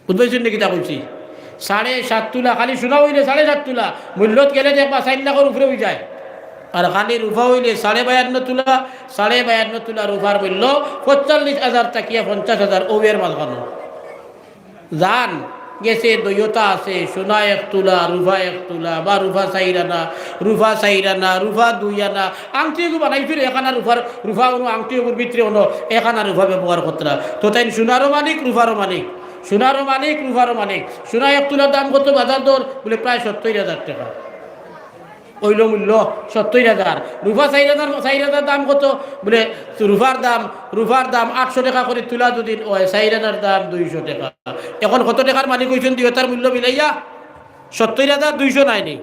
বুঝবেন নাকি তা কইছি 7.5 তোলা খালি সোনা হইলে 7.5 তোলা মূল্যত গেলে দেখবা 4 লাখের উপরে হয়ে যায়। আর খালি রূপা হইলে 52.5 তোলা 52.5 তোলা রূপার মূল্য 45,000 টাকিয়া 50,000 ওবের মাঝখানো জান গেছে দৈয়তা আছে সোনা 1 তোলা রূপা 1 তোলা বা রূপা 4 আনা রূপা 2 আনা আংটি বানাইছিল এখানা রূপা কোনো আংটি ভিতরে কোনো এখানা রূপা ব্যবহার করতরা তো তাই সোনারও মালিক রূপারও মালিক সোনারও মালিক রূপারও মালিক। সোনা 1 তোলার দাম কত বাজার দর বলে প্রায় 70,000 টাকা ওইল মূল্য 70,000। রূপা 4,000 দাম কত বলে রূপার দাম 800 টাকা করে তোলা দুদিন ওই 4,000 দাম 200 টাকা। এখন কত টাকার মালিক হয়েছেন দুইটার মূল্য মিলাইয়া 70,200 নাইনি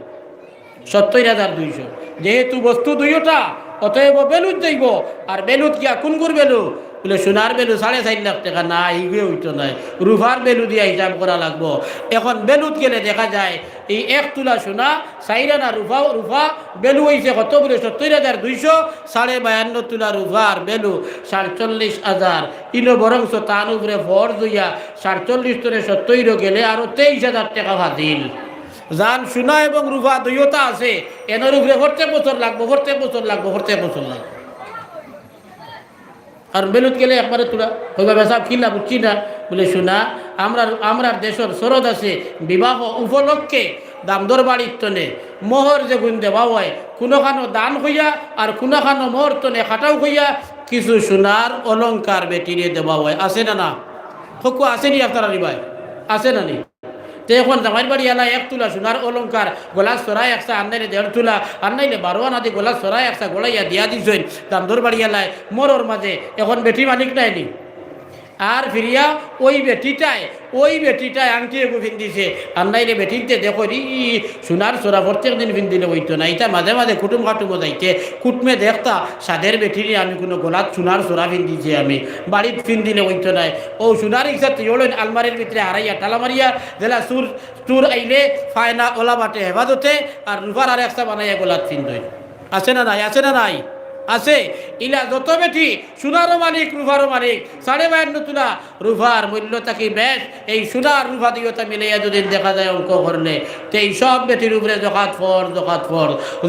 70,200। যেহেতু বস্তু দুইটা অতএব বেলুত যাইব আর বেলুত কিয়া কোন বেলু বলে সোনার বেলু 4.5 লাখ টাকা না এইগুলো হইতো নাই রূপার বেলু দিয়া হিসাব করা লাগবো। এখন বেলুত গেলে দেখা যায় এই 1 তোলা সোনা 4 আনা রূপা বেলু হয়েছে কত বলে 70,200 52.5 তোলা রূপার বেলু 47,000 ইনো বরং তার উপরে ভর দইয়া 47 তোরে 70 গেলে আরো 23,000 টাকা ভাজিল। যান সোনা এবং রূপা দুইটা আছে এনের উপরে প্রত্যেক বছর লাগবো আর বেলুত গেলে একবারে তোরা ওইভাবে সব কিনা বুঝছি না বলে শোনা আমরা দেশের সরদ আছে বিবাহ উপলক্ষে দামদর বাড়ির তনে মোহর যে গুণ দেওয়া হয় কোনোখানো দান হইয়া আর কোনোখানো মোহর তনে খাটাও হইয়া কিছু সোনার অলংকার বেটিরে দেওয়া হয়। আছে না হকু আসেনি আপনারা ভাই আছে না নি? তো এখন জামাইর বাড়ি এলা 1 তোলা সোনার অলংকার গোলা সরাই 100 আন্নাইলে 1.5 তোলা আন্নাইলে 12 আনা দি গোলা সরাই 100 গোলাইয়া দিয়া দিছেন দামদর বাড়ি এলায় মরর মাঝে এখন বেটি মালিক নাইনি আর ফিরিয়া ওই বেটিটায় আংটি এগু ফিন্দিছে আন্নাইলে বেটিতে দেখো সোনার সোরা প্রত্যেক দিন ফিন্দিলে হইতো না। এটা মাঝে মাঝে কুটুম যাইতে কুটমে দেখতা সাদের বেটিরে আমি কোনো গোলাত সোনার সোরা ফিন্দিছে আমি বাড়িত ফিন্দিলে হইতো নাই ও সোনার ইচ্ছা তুই আলমারির ভিতরে হারাইয়া টালা মারিয়া জেলা চুর আইলে ফায়না ওলা বাটে হেফাজতে আর রূপার আর একটা বানাইয়া গোলাত ফিন্দই। আছে না নাই আছে ইলা যত বেটি সোনারও মালিক রূপারও মালিক 52.5 তোলা রূপার মূল্য থাকি বেশ এই সোনার রূপা দিয়তা মিলাইয়া যদি দেখা যায় অঙ্ক করলে তো এই সব বেটির উপরে জকাত ফর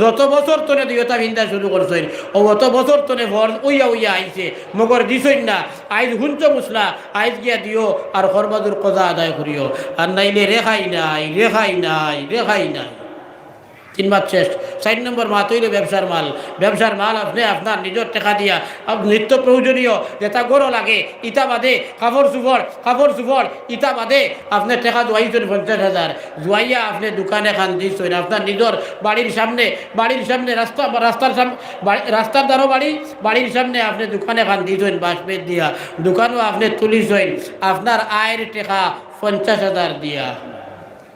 যত বছর তনে দিয়তা ভিন্দা শুরু করছেন ও অত বছর তনে ফর উইয়া আইছে মগর দিছই না আইজ হুঞ্চ মুসলা আইজ গিয়া দিও আর খরবাদুর কজা আদায় করিও আর নাইলে রেখাই নাই। 3 মাস শেষ। 4 নম্বর মাত হইলে ব্যবসার মাল আপনি আপনার নিজের টাকা দিয়া নিত্য প্রয়োজনীয় যেটা গরো লাগে ইটা বাদে কাপড় চুপড় ইটা বাদে আপনার টাকা জোয়াইছেন 50,000 জোয়াইয়া আপনি দোকানে খান দিয়েছেন আপনার নিজের বাড়ির সামনে রাস্তার দ্বারও বাড়ির সামনে আপনি দোকানে খান দিয়েছেন বাঁশবেত দিয়া দোকানও আপনি তুলিছেন আপনার আয়ের টাকা 50,000 দিয়া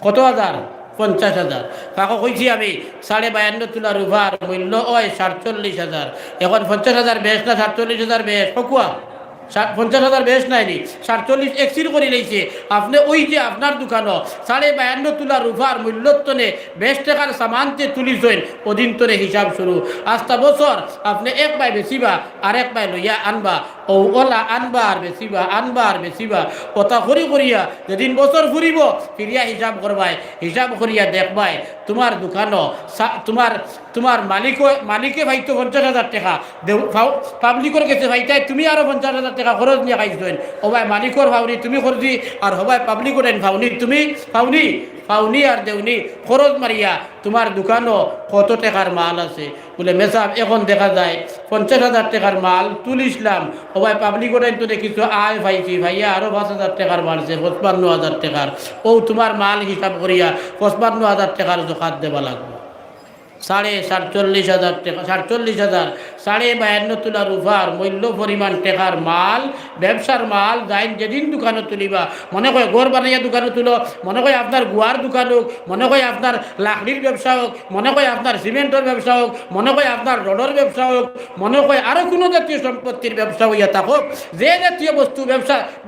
কত হাজার 50,000 কাকো কইছি আমি 52.5 তোলা রূপার মূল্য হয় 47,000। এখন 50,000 বেশ না 47,000 বেশ পকুয়া 50,000 বেশ নাইনি 47 এক্সির করে লইছে আপনি ওই যে আপনার দোকানও 52.5 তোলা রূপার মূল্যতনে বেশ টাকার সামানতে তুলিছেন ওদিন তরে হিসাব শুরু আস্তা বছর আপনি 1 পাই বেচিবা আর 1 পাই লইয়া আনবা ও ওলা আনবার বেচিবা কথা করি করিয়া যেদিন বছর ফুরিব ফিরিয়া হিসাব করবাই, হিসাব করিয়া দেখবাই তোমার দোকানও তোমার তোমার মালিকে ভাইতো 50,000 টাকা পাবলিকর কাছে ভাইটাই তুমি আরো 50,000 টাকা খরচ নিয়ে খাইছেন। হবাই মালিকর ভাবনি তুমি করছি, আর হবাই পাবলিকর ভাবনি তুমি পাওনি আর দেউনি খরচ মারিয়া তোমার দোকানও কত টাকার মাল আছে বলে মেসাব এখন দেখা যায় 50,000 টাকার মাল তুলিসলাম, হবাই পাবলিকর তো দেখিছ আয় ভাইছি ভাইয়া আরো 5,000 টাকার মালছে 55,000 টাকার। ও তোমার মাল হিসাব করিয়া 55,000 টাকার জকাত দেওয়া লাগবে। 47,500 টাকা 47,000 52 তোলার উপর মূল্য পরিমাণ টাকার মাল, ব্যবসার মাল যাই যেদিন দোকানে তুলিবা, মনে হয় ঘর বানাইয়া দোকানে তুলো, মনে হয় আপনার গুয়ার দোকান হোক, মনে হয় আপনার লাকড়ির ব্যবসা হোক, মনে হয় আপনার সিমেন্টের ব্যবসা হোক, মনে হয় আপনার রডের ব্যবসা হোক, মনে হয় আরও কোনো জাতীয় সম্পত্তির ব্যবসা হইয়া থাকুক, যে জাতীয় বস্তু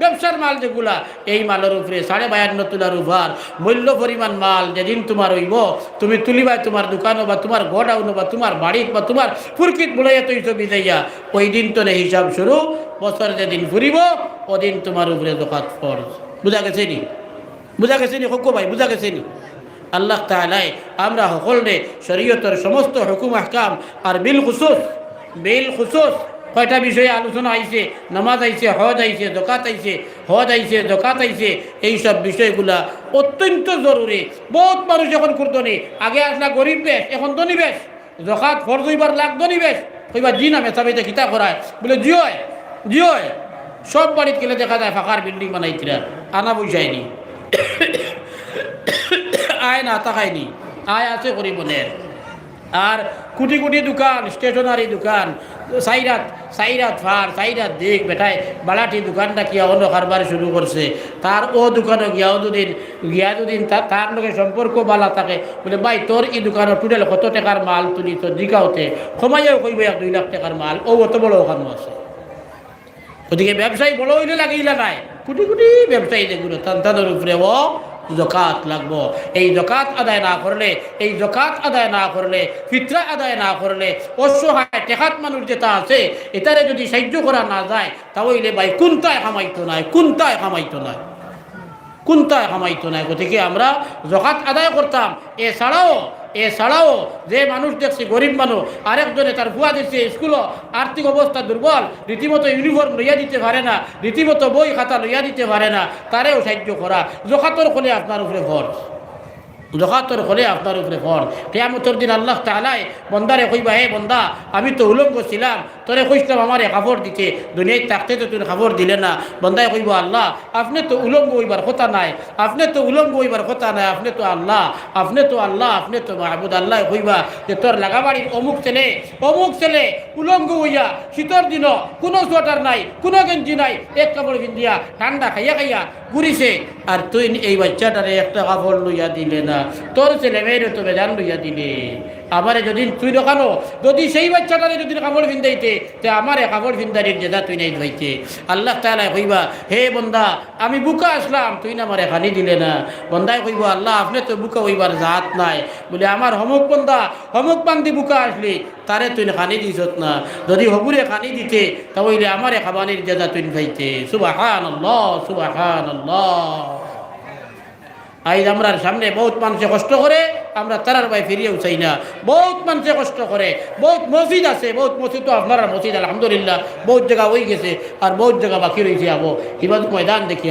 ব্যবসার মাল যেগুলা, এই মালের উপরে 52 তোলার উপর মূল্য পরিমাণ মাল যেদিন তোমার হইব তুমি তুলিবা তোমার দোকান বা তোমার গোডাউন বা তোমার বাড়ি বা তোমার ফুরকিত বলাইয়া তুই ছবি যাইয়া ওই দিন তো হিসাব শুরু, বছর যেদিন ফুরিব ওদিন তোমার উপরে জকাত ফরজ। বুঝা গেছে নি? হকো ভাই বুঝা গেছে নি? আল্লাহ তাআলাই আমরা সকলে শরীয়তের সমস্ত হুকুম আহকাম আর বিল খুসুস কয়টা বিষয়ে আলোচনা আইছে, নামাজ আইছে, হজ আইছে, জকাত আইছে, এইসব বিষয়গুলা অত্যন্ত জরুরি। বহুত মানুষ এখন করতনি, আগে আসলা গরিব বেশ, এখন ধনী বেশ, জকাত ফরজ হইবার লাখ ধনী বেশ, কইবার জি না মেসাবিতে খিতা করায় বলে জিয় সব বাড়িতে গেলে দেখা যায় ফাঁকার বিল্ডিং বানাইছিলা, আনা বুঝায়নি আয় না তাকায়নি, আয় আছে গরিবনের। আর কোটি কোটি দোকান, স্টেশনারি দোকান, সাইরাত দিক বেটায় বালাটি দোকানটা কিয়া অন্য কারবার শুরু করছে, তার ও দোকানে গিয়া দুদিন তার লগে সম্পর্ক বালা থাকে বলে ভাই তোর এই দোকানের টোটাল কত টাকার মাল তুলি তোর জিগাওতে কমাইয়াও কইব 1-2 লাখ টাকার মাল, ও অত বড় ওখানে আছে। ওদিকে ব্যবসায়ী বড় হইলে লাগিলা নাই, কোটি কোটি ব্যবসায়ী যেগুলো তাদের উপরে ও জকাত লাগবো। এই জকাত আদায় না করলে ফিতরা আদায় না করলে অসহায় টেকাত মানুষ যেটা আছে এটারে যদি সাহায্য করা না যায় তাহলে ভাই কোনটায় কামাইতো নাই। গতিকে আমরা জকাত আদায় করতাম। এছাড়াও যে মানুষ দেখছি গরিব মানুষ, আরেকজনে তার ভুয়া দিচ্ছে স্কুলও আর্থিক অবস্থা দুর্বল, রীতিমতো ইউনিফর্ম লইয়া দিতে পারে না, রীতিমতো বই খাতা লইয়া দিতে পারে না, তারেও সাহায্য করা জকাতর ফলে আপনার উপরে ফরজ। কিয়ামতের দিন আল্লাহ তাআলাই বন্দারে কইবা, হে বন্দা আমি তো উলঙ্গ ছিলাম, তোরে কইছিলাম আমারে কাপড় দিতে, দুনিয়ায় থাকতে তো তুই কাপড় দিলে না। বন্দায় কইব আল্লাহ আপনি তো উলঙ্গ হইবার কথা নাই, আপনি তো আল্লাহ, আপনি তো মাহবুদ। আল্লাহ কইবা যে তোর লাগাবাড়ির অমুক ছেলে উলঙ্গ হইয়া শীতর দিন কোনো সোয়েটার নাই, কোনো গেঞ্জি নাই, এক কাপড় পিন্ধিয়া ঠান্ডা খাইয়া ঘুরিছে, আর তুই এই বাচ্চাটারে একটা কাপড় লইয়া দিলে না, তোর ছেলে মেয়েরে তো বেজান লইয়া দিলে। আমারে যদি তুই দোকানো যদি সেই বাচ্চাটারে যদি কাপড় পিন্ধাইতে তে আমারে কাপড় পিন্ধারির জেদা তুই নাই ধইতে। আল্লাহ তাআলা কইবা, হে বন্দা আমি বুকা আসলাম তুই না আমারে খানি দিলে না। বন্দায় কইব আল্লাহ আপনি তো বুকা হইবার জাত নাই, বলে আমার হমুক বান্দি বুকা আসলি তারে তুই খানি দিছত না, যদি হবুরে খানি দিতে তাহলে আমারে খাবানির জেদা তুই খাইতে। সুবহানাল্লাহ। আজ আমরা সামনে বহুত মানুষে কষ্ট করে, আমরা তারার ভাই ফিরিয়েও চাই না। বহুত মানুষে কষ্ট করে, বহুত মসজিদ আছে, বহুত মসজিদ তো আপনারা মসজিদ আলহামদুলিল্লাহ বহুত জায়গা হয়ে গেছে, আর বহুত জায়গা বাকি রয়েছে। আবো হিবাজু ময়দান দেখি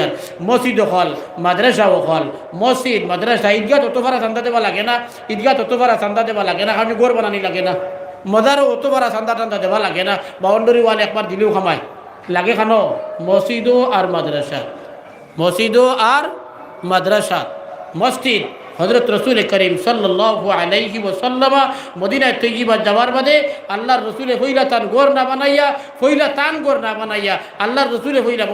আর মসজিদ হল, মাদ্রাসাও হল, মসজিদ মাদ্রাসা ঈদগাহ তত ভাড়া চান্দা দেওয়া লাগে না, আমি গোর বানানি লাগে না, মজারও অত ভাড়া চান্দা দেওয়া লাগে না, বাউন্ডারি ওয়াল একবার দিলেও খামায় লাগে খানো। মসজিদও আর মাদ্রাসা মসজিদ হযরত রাসূল করিম সাল্লাল্লাহু আলাইহি ওয়াসাল্লাম মদিনায় তৈয়বা যাওয়ার বাদে আল্লাহর রাসূলে হইলা তান ঘর না বানাইয়া আল্লাহর রাসূলে হইলা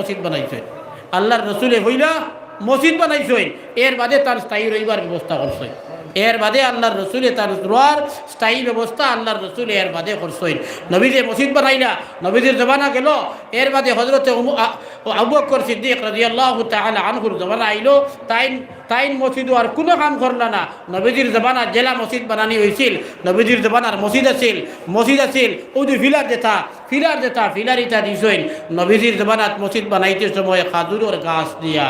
মসজিদ বানাইছেন, এর বাদে তার স্থায়ী রইবার ব্যবস্থা করছেন। এর বাদে আল্লাহর রসুলে তার রোয়ার স্থায়ী ব্যবস্থা আল্লাহর রসুল এর বাদে করছেন। নবীজি মসজিদ বানাইলা, নবীজির জমানা গেল, এর বাদে হজরতে আবু বকর সিদ্দিক রাদিয়াল্লাহু তাআলা আনহুর জমানা আইলো, তাইন মসজিদ আর কোনো কাম করলা না। নবীজির জমানা জেলা মসজিদ বানানি হয়েছিল, নবীজির জমানার মসজিদ আছিল ওই যে ফিলার ইটা দিছেন। নবীজির জমানাত মসজিদ বানাইতে সময় খাজুরের গাছ দিয়া,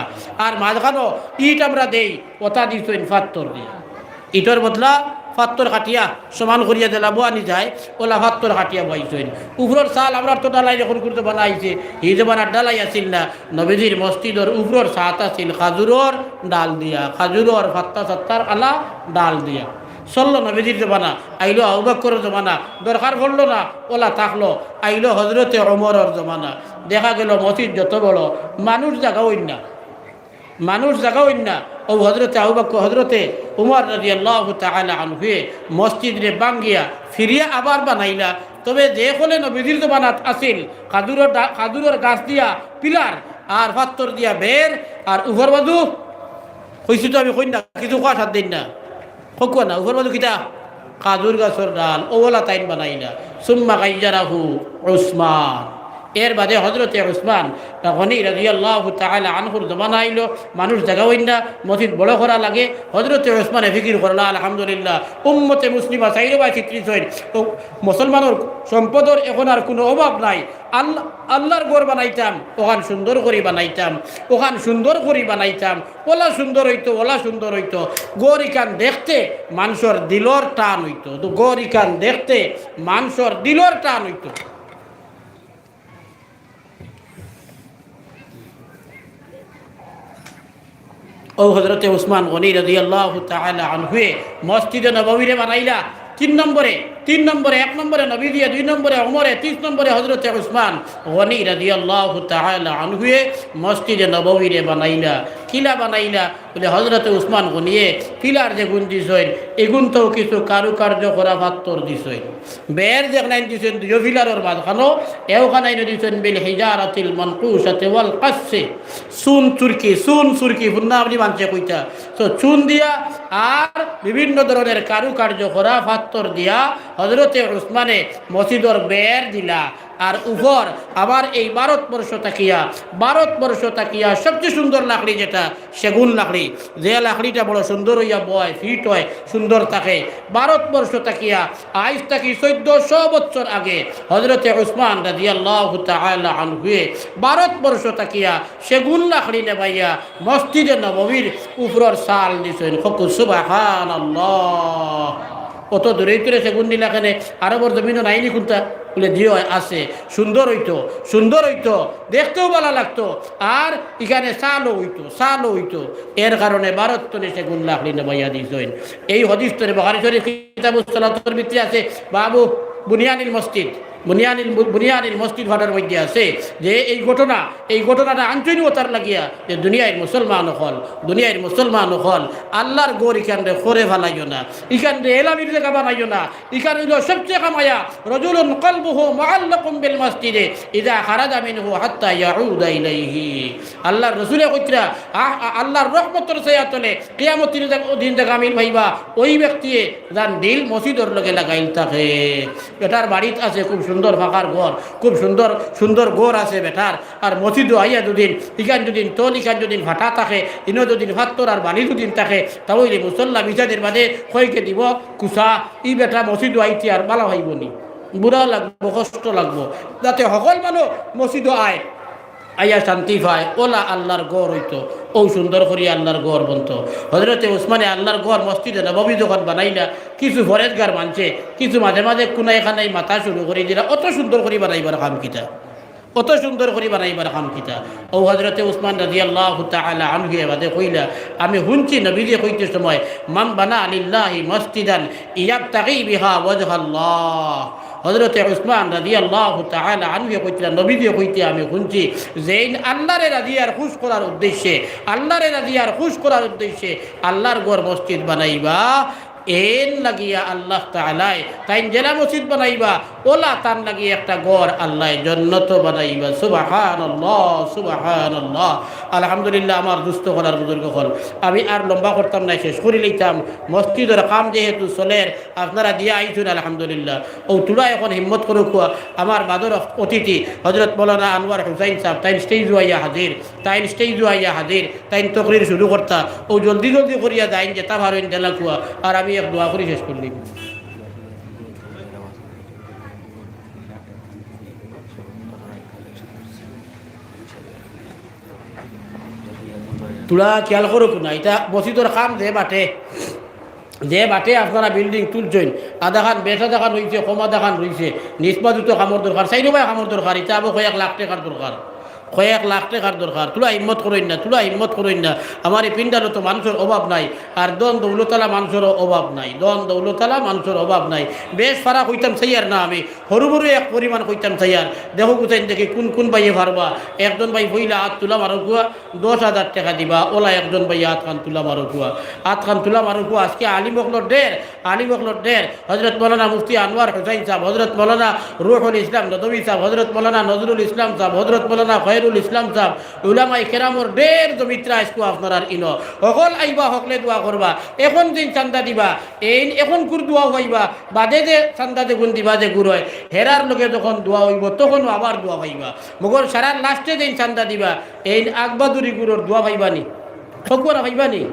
আর মাঝখানো ইট আমরা দেই ওটা দিছেন ফাত্তর দিয়া। ইটর বদলা ফাত্তর কাটিয়া সমান করিয়া দিলা বোয়ানি যায়, ওলা ফাত্তর কাটিয়া বইছেন। উপরের চাল আমরা তো ডালাই যখন করতে বানাইছে, এই জমানার ডালাই আছিল না। নবীজির মসজিদের উপরের ছাদ আছিল খাজুরের ডাল দিয়া, খাজুরের ফাত্তা সাত্তার আলা ডাল দিয়া। চললো নবীজির জমানা, আইলো আবু বকরের জমানা, দরকার পড়লো না ওলা থাকলো, আইলো হজরতে ওমরের জমানা। দেখা গেল মসজিদ যত বড় মানুষ জায়গা হইন না। ও হজরতে আবু বকর হজরতে উমর রাদিয়াল্লাহু তাআলা আনহু মসজিদ রে বাঙ্গিয়া ফিরিয়া আবার বানাইলা। তবে যে হলে নবীজির জমানাত আছিল খাজুরের গাছ দিয়া পিলার আর পাত্তর দিয়া বের, আর উপর বাজু হইছি তো আমি কই না কিছু কোয়া সাত দিন না হকুয়া না, উপর বাজু কিতা খাজুর গাছের ডাল ওলা তাইন বানাইলা। সুম্মা গাইয়ারাহু উসমান, এর বাদে হজরতে উসমান গনি রাদিয়াল্লাহু তাআলা আনহুর জমানা আইলো, মানুষ জায়গা হইন না, মসজিদ বড় করা লাগে। হজরতে উসমানে ফিকির করলা আলহামদুলিল্লাহ উম্মতে মুসলিমা চাইরবা চিত্রিত হইল, তো মুসলমানের সম্পদের এখন আর কোনো অভাব নাই। আল্লাহর ঘর বানাইতাম, ওখান সুন্দর করে বানাইতাম, ওলা সুন্দর হইতো। গড় ইকান দেখতে মানুষের দিলর টান হইতো, তো গড় ইকান দেখতে মানুষের দিলর টান হইতো। ও হজরতে উসমান গনি রাদিয়াল্লাহু তাআলা আনহু মসজিদে নববীরে বানাইলা তিন নম্বরে, 1 নম্বরে নবী দিয়ে, 2 নম্বরে ওমরে, 3 নম্বরে হজরতে উসমান গনি রাদিয়াল্লাহু তাআলা আনহু মসজিদে নববীরে বানাইলা। কিলা বানাইলা বলে হজরতে উসমান গনিয়ে পিলার যে গুণ দিছেন এগুণ তো কিছু কারুকার্য করা পাত্তর দিছেন। বের যে নাইন দিছেন দুই পিলারের মাঝখানো এওখানে দিছেন বিল হিজারাতিল মানকুশাতি ওয়াল কাসসি, চুন চুরকি ফুন্না আপনি মানছে কইতা, তো চুন দিয়া আর বিভিন্ন ধরনের কারুকার্য করা পাত্তর দিয়া হজরতে উসমানে মসজিদর বের দিলা। আর উপর আবার এই ভারতবর্ষ তাকিয়া সবচেয়ে সুন্দর লাকড়ি যেটা সেগুন লাকড়ি, যে লাকড়িটা বড় সুন্দর হইয়া বয় ফিট হয় সুন্দর থাকে। ভারতবর্ষ তাকিয়া আজ থাকি 1400 বছর আগে হজরতে উসমান রাদিয়াল্লাহু তাআলা আনহু ভারতবর্ষ তাকিয়া সেগুন লাকড়ি নেবাইয়া মসজিদে নববীর উপরের সাল দিছেন। সুবহানাল্লাহ, কত দূরেই তোরে সেগুন নিলাখানে আরবর জমিনও নাইনি কোনটা বলে দিও আছে। সুন্দর হইতো, দেখতেও ভালো লাগতো, আর এখানে চালও হইতো। এর কারণে ভারত তনে সেগুন লাকড়ি নেবাইয়া দিছেন। এই হদিস তরে বুখারী শরীফ কিতাবুস সালাতের ভিতরে আছে, বাবু বুনিয়ানিল মসজিদ ভাটার মধ্যে আছে যে এই ঘটনাটা আঞ্চলিকতার লাগিয়া যে দুনিয়ার মুসলমান হল আল্লাহর গোর ইখান রে খরে ভালাইও না, ইখান রে এলামির জায়গা বানাইও না। ইখান হইল সবচেয়ে কামায়া রজুলুন কলবুহু মুআল্লাকুম বিল মসজিদে ইযা খারাজা মিনহু হাত্তা ইয়াউদা ইলাইহি। আল্লাহর রাসূলে কইতরা আল্লাহর রহমতের ছায়া তলে কিয়ামতের দিন জাগামিল ভাইবা ওই ব্যক্তি যার দিল মসজিদের লগে লাগাইল থাকে। এটার বাড়িতে আছে খুব সুন্দর ফাঁকার ঘর, খুব সুন্দর ঘর আছে বেটার, আর মসজিদও আইয়া দুদিন ইখান দুদিন তোল ইখান দুদিন ভাটা থাকে, ইনো দুদিন ভাত্তর আর বালি দুদিন থাকে, তাহলে মুসল্লা বিজাদের বাদে কইকে দিব কুসা ই বেটা মসজিদও আইতে আর বালা হইবনি, বুড়া লাগবো, কষ্ট লাগবো। যাতে সকল মানুষ মসজিদও আইয়া শান্তি পায়, ওলা আল্লাহর গড় হইতো, ও সুন্দর করিয়া আল্লাহর গড় বনত। হজরতে উসমানে আল্লাহর গড় মসজিদে নববী যখন বানাইলা, কিছু ফরেজগার মানছে, কিছু মাঝে মাঝে কোনা এখানে মাথা শুরু করে দিলা, অত সুন্দর করে বানাইবার কাম কিতা। ও হজরতে উসমান রাদিয়াল্লাহু তাআলা আনহু বাদে কইলা, আমি শুনছি নবীজি কইতে সময় মান বানা লিল্লাহি মসজিদান ইয়াবতাগি বিহা ওয়াজহাল্লাহ। হজরতে উসমান রাদিয়াল্লাহু তাআলা আনহু কইতেন, নবীজি কইতে আমি শুনছি যে আল্লাহরে রাদিয়ার খুশ করার উদ্দেশ্যে আল্লাহর ঘর মসজিদ বানাইবা, এন লাগিয়া আল্লাহ তাআলাই তাই জেলা মসজিদ বানাইবা ওলা তান লাগিয়ে একটা ঘর আল্লাহ জান্নাত বানাইবা সুবহানাল্লাহ সুবহানাল্লাহ। আলহামদুলিল্লাহ আমার দুস্থ করার বুজুর্গ হল আমি আর লম্বা করতাম না, শেষ করে লইতাম। মসজিদের কাম যেহেতু চলের আপনারা দিয়া আইছুন আলহামদুলিল্লাহ। ও তুলা এখন হিম্মত করুক আমার বাদর অতিথি হজরত মৌলানা আনোয়ার হুসাইন সাহেব তাই স্টেজ আইয়া হাজির, তাই স্টেজ আইয়া হাজির, তাই তকরির শুরু করতা। ও জলদি জলদি করিয়া যাইন যেতা ভারেন দেলা কুয়া আর আমি এক দোয়া করে শেষ করলি। তোরা খেয়াল করুক না, এটা মসজিদের কাম যে বাটে আপনারা বিল্ডিং তুলছেন, আধা খান বেসা দেখান রয়েছে, কমা দেখান রয়েছে, নিষ্পাদিত কামর দরকার, চাইলে ভাই কামর দরকার, এটা আবার কয়েক লাখ টাকার দরকার, কয়েক লাখ টাকার দরকার। তুলা হিম্মত করেন না, তুলা হিম্মত করেন না। আমার এই পিন্ডারও তো মানুষের অভাব নাই, আর দন দৌলতলা মানুষেরও অভাব নাই, দন দৌলতলা মানুষের অভাব নাই। বেশ ফারা কইতাম চাইয়ার না, আমি সরু বড় এক পরিমাণ কইতাম চাইয়ার। দেখো কোথায় দেখি কোন বাইয়ে পারবা। একজন ভাই বইলা হাত তুলা মারো কুয়া 10,000 টাকা দিবা, ওলা একজন ভাই হাত খান তুলা মারো কুয়া, হাত খান তুলা মারো কুয়া। আজকে আলিমকলোর ঢের হজরত মৌলানা মুফতি আনোয়ার হুসাইন সাহেব, হজরত মৌলানা রুহুল ইসলাম নদভী সাহেব, হজরত মৌলানা নজরুল ইসলাম সাহেব, হজরত মৌলানা খয়রুল ইসলাম সাহেব, উলামায়ে কেরামর ঢের জমিত্রা আজকে আপনার ইনো সকল আইবা হকলে দোয়া করবা। এখন দিন চান্দা দিবা, এখন কুর দোয়া হইবা, বাদে যে চান্দা দেখুন দিবা যে গুর হয় হেরার লোকে যখন দোয়া হইব তখন আবার দোয়া পাইবা। মগর সারার লাস্টে দিন চান্দা দিবা, এই আকবাদুরি গুরুর দোয়া পাইবানি, সকরা পাইবানি।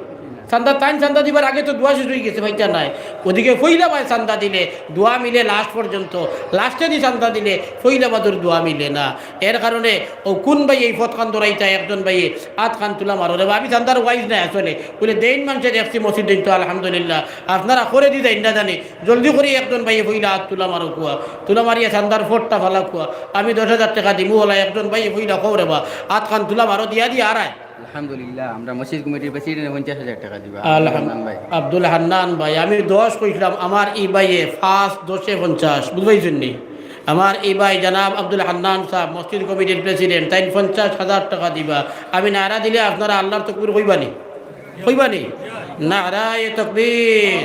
চান্দা চান্দা দিবার আগে তো দোয়া শুরু হয়ে গেছে, ভাইটা নাই। ওদিকে ফইলা ভাই চান্দা দিলে দোয়া মিলে লাস্ট পর্যন্ত, লাস্টে দিয়ে চান্দা দিলে ফইলা বাদুর দোয়া মিলে না। এর কারণে ও কোন ভাই এই ফত খান দৌড়াইতা একজন ভাইয়ে আত খান তুলা মারো রে, আমি চান্দার ওয়াইজ নাই আসলে বলে দেন মানুষের দেখছি মসজিদ দিন তো আলহামদুলিল্লাহ আপনারা করে দি দেন না জানি, জলদি করে একজন ভাইয়ে ফইলা হাত তুলা মারো কুয়া, তুলা মারিয়া চান্দার ফোটটা ফালা কুয়া, আমি 10,000 টাকা দিমু হলা একজন ভাইয়ে ফইলা কও রে বা আত খান তুলা মারো দিয়া আড়ায়। আলহামদুলিল্লাহ আমরা মসজিদ কমিটির প্রেসিডেন্ট 50,000 টাকা দিবা আব্দুল হান্নান ভাই। আমি 10 কইছিলাম, আমার এই ভাইয়ে ফার্স্ট 10 এ 50 বুঝবাইছেন নি। আমার এই ভাই জানাব আব্দুল হান্নান সাহেব মসজিদ কমিটির প্রেসিডেন্ট, তাই 50,000 টাকা দিবা। আমি নারা দিলে আপনারা আল্লাহর তাকবীর কইবানি নারায়ে তাকবীর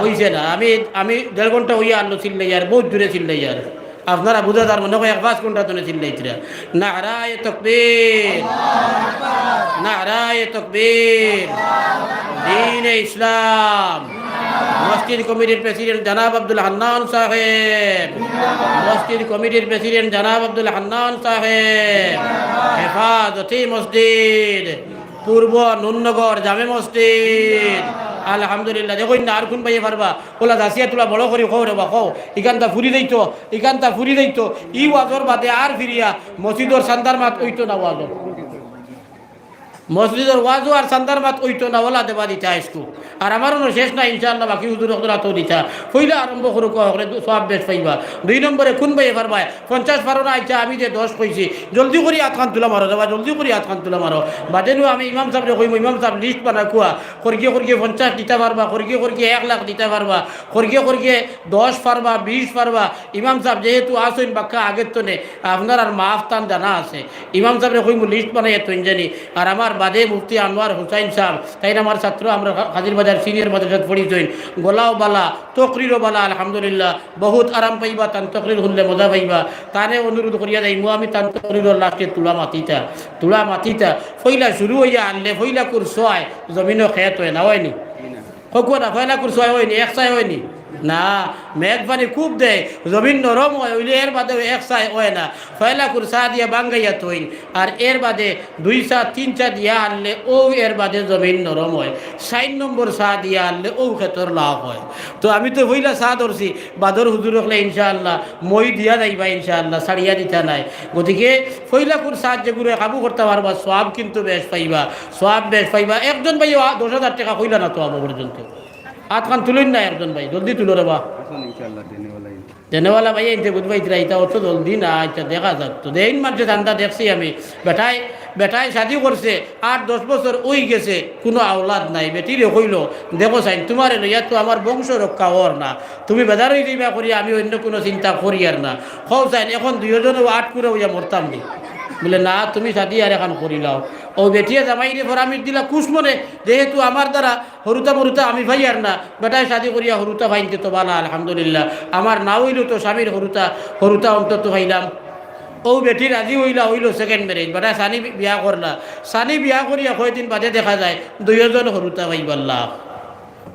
হইছে না। আমি 1.5 ঘন্টা হইয়া আল্লাহ চিল্লাই আর বহুত দূরে চিল্লাই আর আপনারা বুঝা তার মনে হয় 1 ঘন্টা ধরে চিল্লাইছিলেন। নারায়ে তাকবীর নারায়ে তাকবীর দ্বীনে ইসলাম। মসজিদ কমিটির প্রেসিডেন্ট জানাব আব্দুল হান্নান সাহেব, মসজিদ কমিটির প্রেসিডেন্ট জানাব আব্দুল হান্নান সাহেব, হেফাজতে মসজিদ পূর্ব নুননগর জামে মসজিদ আলহামদুলিল্লাহ। দেখুন না আর কোন পাইয়ে পারবা ওলা দাসিয়া তোলা বড় করে কও রে বা কও ইকান্তা ফুরি দিত ই ওয়াজর বাদে আর ফিরিয়া মসজিদর সান্দার মাত ওইতো না ওয়াজর, মসজিদের ওয়াজও আর সান্দার মাত ওইতো না, ওলা দেবা দিতা আইসকু। আর আমারও শেষ না ইনশাআল্লাহ, বাকি হুজুর হজরাত দিতা হইলে আরম্ভ করো করে সব বেশ পাইবা। 2 নম্বরে কোন ভাইয়ে পারবা 50 পারো না আইতা, আমি যে 10 কইছি জলদি করে হাত খান তুলা মারো দেবা, জলদি করে হাত খান তুলা মারো। বাদেনু আমি ইমাম সাহেবরে কইম, ইমাম সাহেব লিস্ট বানা কুয়া করগিয়ে 50 দিতে পারবা, করগিয়ে 1 লাখ দিতে পারবা, করগিয়ে 10 পারবা 20 পারবা। ইমাম সাহেব যেহেতু আসেন বাক্কা আগের তো নে আপনার আর মাফ তান জানা আছে, ইমাম সাহেবরে কইম লিস্ট বানাই এত জানি। আর আমার বাদে মুফতি আনোয়ার হুসাইন সাহেব তাই আমার ছাত্র, আমরা হাজির বাজার সিনিয়র মাদ্রাসাত পড়িছইন, গলাও বালা তকরিরও বালা আলহামদুলিল্লাহ, বহুত আরাম পাইবা তান তকরির শুনলে মজা পাইবা। তানে অনুরোধ করিয়া যাইমু আমি তান তকরির লাস্টে তুলা মাতিতা ফইলা শুরু হইয়া আনলে ফইলা কুর ছয় জমিনও খেত হয় না, হয়নি হকুয়া না, ফয়লা কুর ছয় হয়নি, 1 চাই হয়নি না। মেঘ পানি খুব দেয় জমিন নরম হয় ওইলে এর বাদে 1 চাই হয় না, ফয়লা কুর চা দিয়া বাঙ্গাইয়া থইন আর এর বাদে 2 চা 3 চা দিয়া আনলে ও এর বাদে জমিন নরম হয়। 4 নম্বর চা দিয়া আনলে ও ক্ষেতর লাভ হয়। তো আমি তো হইলা চা ধরছি বাদর হুজুর হলে ইনশাআল্লাহ মই দিয়া যাইবা ইনশাআল্লাহ, ছাড়িয়া দিতা নাই। গতিকে ফয়লা কুর চা যেগুলো কাবু করতে পারবা সব কিন্তু বেশ পাইবা, সব বেশ পাইবা। একজন ভাই 10,000 টাকা কইলা না তো আবু পর্যন্ত হাত খান তুলুন না, একজন ভাই জলদি তুলো রে বা দেনেওয়ালা ভাই এনতে বুঝবাইতরা এটা অত জলদি না, এটা দেখা যাক তো দেন মাঝে ধান্দা দেখছি আমি। বেটায় শাদি করছে 8-10 বছর ওই গেছে, কোনো আওলাদ নাই। বেটিরে কইল দেখো সাইন তোমার লইয়া তো আমার বংশ রক্ষা হওয়ার না, তুমি বেজার হয়ে যাইবা করি, আমি অন্য কোনো চিন্তা করি আর না। কও সাইন এখন 2 জনে 8 করে হইয়া মরতাম নি, বলে না তুমি শাদি আর এখন করিলাও। ও বেটিয়া জামাইরে ফরামিশ দিলা খুশ মনে, যেহেতু আমার দ্বারা হরুতা মরুতা আমি ভাই আর না, বেটায় শাদি করিয়া হরুতা ভাইনতে তো বালা আলহামদুলিল্লাহ, আমার না হইল তো স্বামীর হরুতা হরুতা অন্তত ভাইলাম। ও বেটি রাজি হইল সেকেন্ড ম্যারেজ, বেটা সানি বিয়া করলা, সানি বিয়া করিয়া কয়দিন বাদে দেখা যায় দুইজন হরুতা ভাইবার লাখ।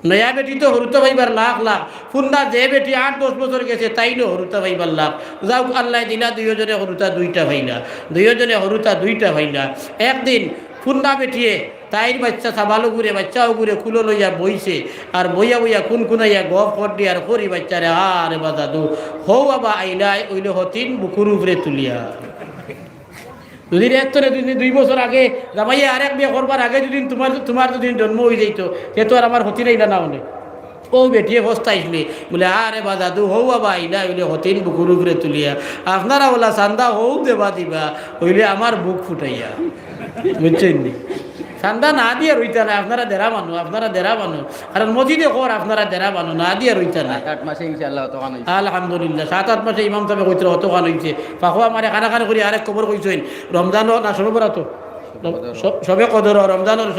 নয়া বেটি তো হরুতা ভাইবার লাখ লাখ, ফুন্না যে বেটি 8-10 বছর গেছে তাইলো হরুতা ভাইবার লাখ। যাও আল্লাহ দিলা দুইজনে হরুতা দুইটা ভাইলা, দুইজনে হরুতা দুইটা ভাইলা। একদিন ফুন্না বেটিয়ে তাইর বাচ্চা সাবালো ঘুরে বাচ্চাও ঘুরে কুলো লইয়া বইছে, আর বইয়া বইয়া কুনকুনাইয়া গপ কর দিয়ে আর করি বাচ্চারে আরে বা দাদু হৌ বাবা আইলাই ওইলে হতিন বুকুর উপরে তুলিয়া। যদি এতরে যদি 2 বছর আগে জামাইয়া আরেক বিয়ে করবার আগে যদি তোমার যদি জন্ম হয়ে যাইতো সে তো আর আমার হতিন আইলা না হলে। ও বেটিয়ে বস্তাইছিলে বলে আরে বা দাদু হৌ বাবা আইলা ওইলে হতিন বুকুর উপরে তুলিয়া, আপনারা ওলা চান্দা হৌ দেবা দিবা ওইলে আমার বুক ফুটাইয়া। বুঝছেন নি? চান্দা না দিয়ে রইতা না, আপনারা দেরা মানুষ, আপনারা দেরা মানুষ, আর মসজিদে কর আপনারা দেরা মানুষ, না দিয়ে রইতা না। 8 মাসে ইনশাআল্লাহ তখন হইছে আলহামদুলিল্লাহ 7-8 মাসে ইমাম সাহেব কইতে অত গান হইছে। পাখো আমারে খানা খানা করি আরেক খবর কইছেন রমজান না সবে বরাত সবে কদর, রমজানের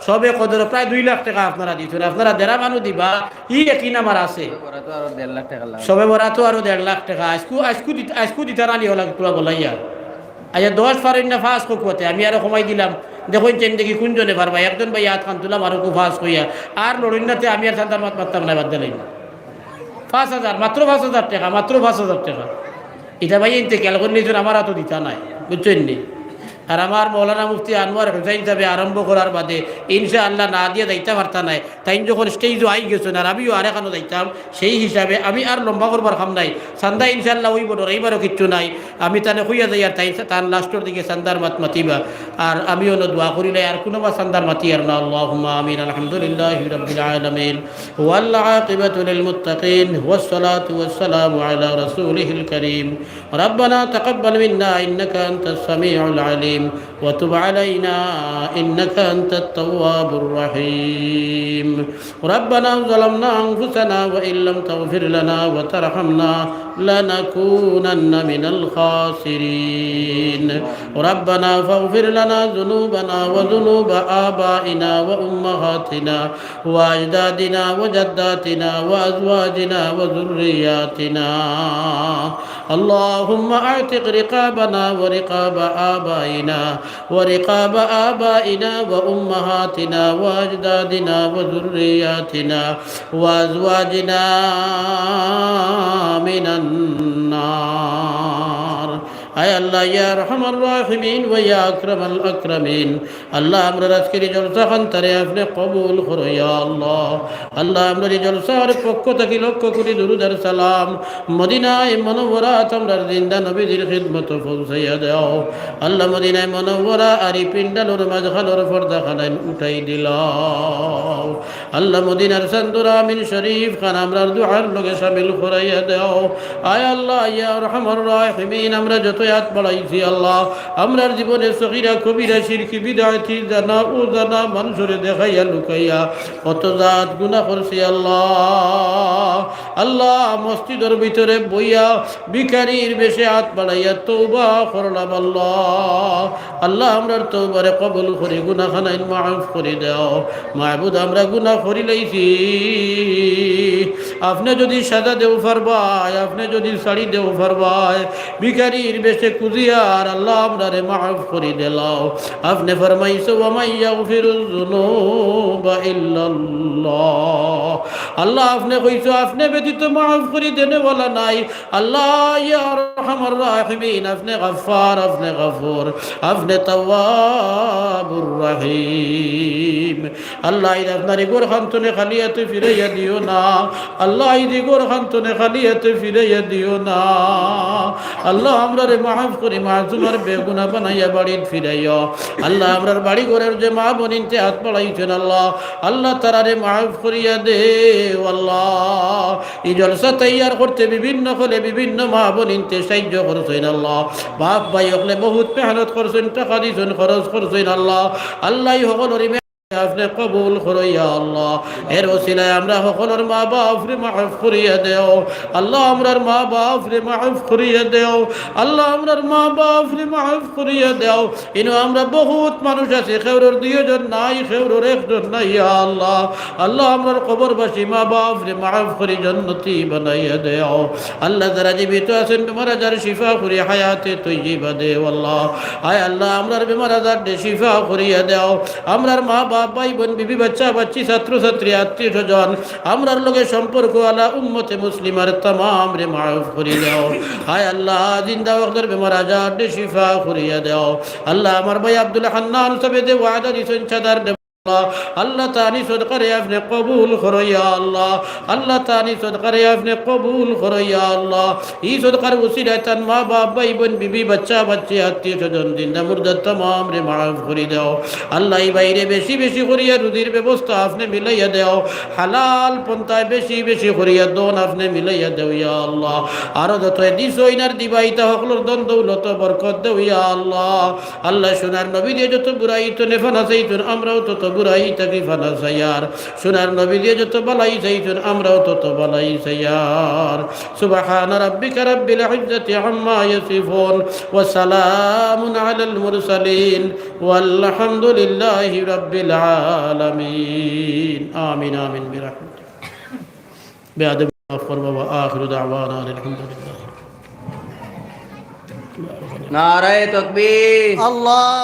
সবে কদর প্রায় 2 লাখ টাকা আপনারা দিচ্ছেন, আপনারা দেরা মানুষ দিবা ই একই নাম্বার আছে। ওরা তো আর 1.5 লাখ টাকা লাগে, সবে বরাত আরো 1.5 লাখ টাকা আজকু দিতা না হলা তোলা বলাইয়া। আচ্ছা 10 পারেন না ফাঁস কোকতে আমি আরো কমাই দিলাম, দেখুন চেন দেখি কোনজনে পারবা, একজন ভাই হাত খান তুলাম আরো খুব ফাঁস কইয়া আর লড়িনাতে আমি আর সান্তার মাত মারতাম না, বাদ দিলাম 5,000 মাত্র 5,000 টাকা, মাত্র 5,000 টাকা। এটা ভাই এনতে খেয়াল করে নিয়েছেন, আমার হাতও দিতা নাই। বুঝছেন নি? আর আমার মৌলানা মুফতি আনোয়ার হোসাইন সাহেব আরম্ভ করার বাদে ইনশাআল্লাহ না দিয়ে যাইতে পারতা নাই, তাই যখন স্টেজও আই গেছেন আর আমিও আরেখানো যাইতাম, সেই হিসাবে আমি আর লম্বা করবার খাম নাই। সান্দা ইনশাআল্লাহ ওই বড় এইবারও কিচ্ছু নাই, আমি তানে খুইয়া যাই আর তাই তার লাস্টের দিকে সান্দার মাত মাতিবা, আর আমিও দোয়া করি নাই আর কোনোবা সান্দার মাতি আর না। আল্লাহুম্মা আমিন। আলহামদুলিল্লাহি রাব্বিল আলামিন ওয়াল আকিবাতু লিল মুত্তাকিন ওয়াস সালাতু ওয়াস সালামু আলা রাসূলিল কারীম। রব্বানা তাকাব্বাল মিন্না ইন্নাকা আনতাস সামিউল আলিম وتب علينا إنك أنت التواب الرحيم. ربنا ظلمنا أنفسنا وإن لم تغفر لنا وترحمنا لنكونن من الخاسرين. ربنا فاغفر لنا ذنوبنا وذنوب آبائنا وأمهاتنا وأجدادنا وجداتنا وأزواجنا وذرياتنا. اللهم اعتق رقابنا ورقاب آبائنا ورقاب آبائنا وأمهاتنا وأجدادنا وذرياتنا وأزواجنا من النار. আয় আল্লাহ ইয়া রহমান রাহিমিন ওয়া ইয়া আকরামাল আকরামিন, আল্লাহ আমরা আজকের জলসা খানতারে আপনি কবুল করো ইয়া আল্লাহ। আল্লাহ আমরা জলসার পক্ষ থেকে লক্ষ কোটি দুরূদ আর সালাম মদিনায় মুনাওয়ারাত আমরা জিন্দা নবীর খিদমত পৌঁছাইয়া দাও। আল্লাহ মদিনায় মুনাওয়ারা আর এই পিন্ডালোর মাঝখানোর পর্দাখানায় উঠাই দিলাও। আল্লাহ মদিনার সান্দুরা আমিন শরীফ খান আমরা দুআর লগে শামিল করাইয়া দাও। আয় আল্লাহ ইয়া রহমান রাহিমিন, আমরা যত হাত বাড়াইছি আল্লাহ আমরার জীবনে সগীরা কবিরা শিরকি বিদআতি জানা ও জানা মানুষরে দেখাইয়া লুকাইয়া কত জাত গুনাহ করছি আল্লাহ। আল্লাহ মসজিদের ভিতরে বইয়া ভিখারির বেশে হাত বাড়াইয়া তওবা করলাম আল্লাহ। আল্লাহ আমরার তওবারে কবুল করে গুনাহখানাই মাফ করে দাও। মাহবুদ আমরা গুনাহ করি লাইছি, আপনি যদি সাজা দেও ফারবাই, আপনি যদি শাড়ি দেও ফারবাই, ভিখারির বেশে কুজিয়ার আল্লাহ আমরারে মাফ করে দিলাও। আপনি ফরমাইছো ওয়া মান ইয়াগফিরুয যুনুবা ইল্লাল্লাহ, আল্লাহ আপনি কইছো আপনি ব্যতীত মাফ করে দেনে ওয়ালা নাই। আল্লাহ ইয়া আরহামার রাহিমিন, আপনি গফফার, আপনি গফুর, আপনি তাওয়াবুর রহিম। আল্লাহ ইদ আপনার গোর খান্তনে খালিয়াতে ফিরাইয়া দিও না, আল্লাহ ইদ গোর খান্তনে খালিয়াতে ফিরাইয়া দিও না। আল্লাহ আমরারে মাফ করি, মাসুমার বেগুনা বানাইয়া বাড়িতে ফিরাইয়া। আল্লাহ আমরার বাড়ি ঘরের যে মা বোনিনতে হাত বাড়াইছেন আল্লাহ, আল্লাহ তারারে মাফ করিয়া দে আল্লাহ। এই জলসা তৈয়ার করতে বিভিন্ন হলে বিভিন্ন মা বোনিনতে সাহায্য করছেন আল্লাহ। বাপ ভাই হলে বহুত মেহনত করছেন, টাকা দিয়েছেন, খরচ করছেন আল্লাহ। আল্লাহ সকলের আপনি কবুল করো ইয়া আল্লাহ। এর ওসিলায় আমরা সকলের মা বাপ রে মাফ করিয়া দেও আল্লাহ, আমরার মা বাপ রে মাফ করিয়া দেও আল্লাহ, আমরার মা বাপ রে মাফ করিয়া দেও। ইনো আমরা বহুত মানুষ আছে, খেউরোর দুইজন নাই, খেউরোর একজন নাই ইয়া আল্লাহ। আল্লাহ আমরার কবরবাসী মা বাপ রে মাফ করি জান্নতি বানাইয়া দেও আল্লাহ। যারা জীবিত আছেন বেমার আজার শিফা করি হায়াতে তৈজিবা দেও আল্লাহ। আয় আল্লাহ আমরার বেমার আজার দে শিফা করিয়া দেও। আমরার মা বাপ ভাই বোন বিবি বাচ্চা বাচ্চি ছাত্র ছাত্রী আত্মীয় স্বজন আমরার লগে সম্পর্ক আলা উম্মতে মুসলিমার তামাম রে মাফ করি দাও। হায় আল্লাহ জিন্দা ওয়াক্তের বেমার আজার দে শিফা করিয়া দাও আল্লাহ। আমার ভাই আব্দুল হান্নান সবে দে ওয়াদা দিছেন চাদার আল্লাহ তানি সদকারে আপনি কবুল করো ইয়া আল্লাহ। আল্লাহ তানি সদকারে আপনি কবুল করো ইয়া আল্লাহ। এই সদকার উসিলায় তার মা বাপ ভাই বোন বিবি বাচ্চা বাচ্চি আত্মীয় স্বজন জিন্দা মুর্দা তামাম রে মাফ করে দাও আল্লাহ। এই বাইরে বেশি বেশি করিয়া রুদির ব্যবস্থা আপনি মিলাইয়া দেও, হালাল পন্থায় বেশি বেশি করিয়া দন আপনি মিলাইয়া দেও ইয়া আল্লাহ। আরো যত দিস ওইনার দিবাইতা হকলোর দন দৌলত বরকত দেও ইয়া আল্লাহ। আল্লাহ সোনার নবী দিয়ে যত বুড়াই তো নেফানা চাইতুন আমরাও তত বুড়াই তাকি ফানা চাইয়ার। সোনার নবী দিয়ে যত বালাই চাইতুন আমরাও তত বালাই চাইয়ার। সুবহান রাব্বিকা রাব্বিল ইজ্জাতি আম্মা ইয়াসিফুন ওয়া সালামুন আলাল মুরসালিন ওয়ালহামদুলিল্লাহি রাব্বিল আলামিন। আমিন আমিন বিরহমাতিক বিআদব মাফ করবা ওয়া আখিরু দাওয়ানা আলহামদুলিল্লাহ। নারায়ে তাকবীর। আল্লাহ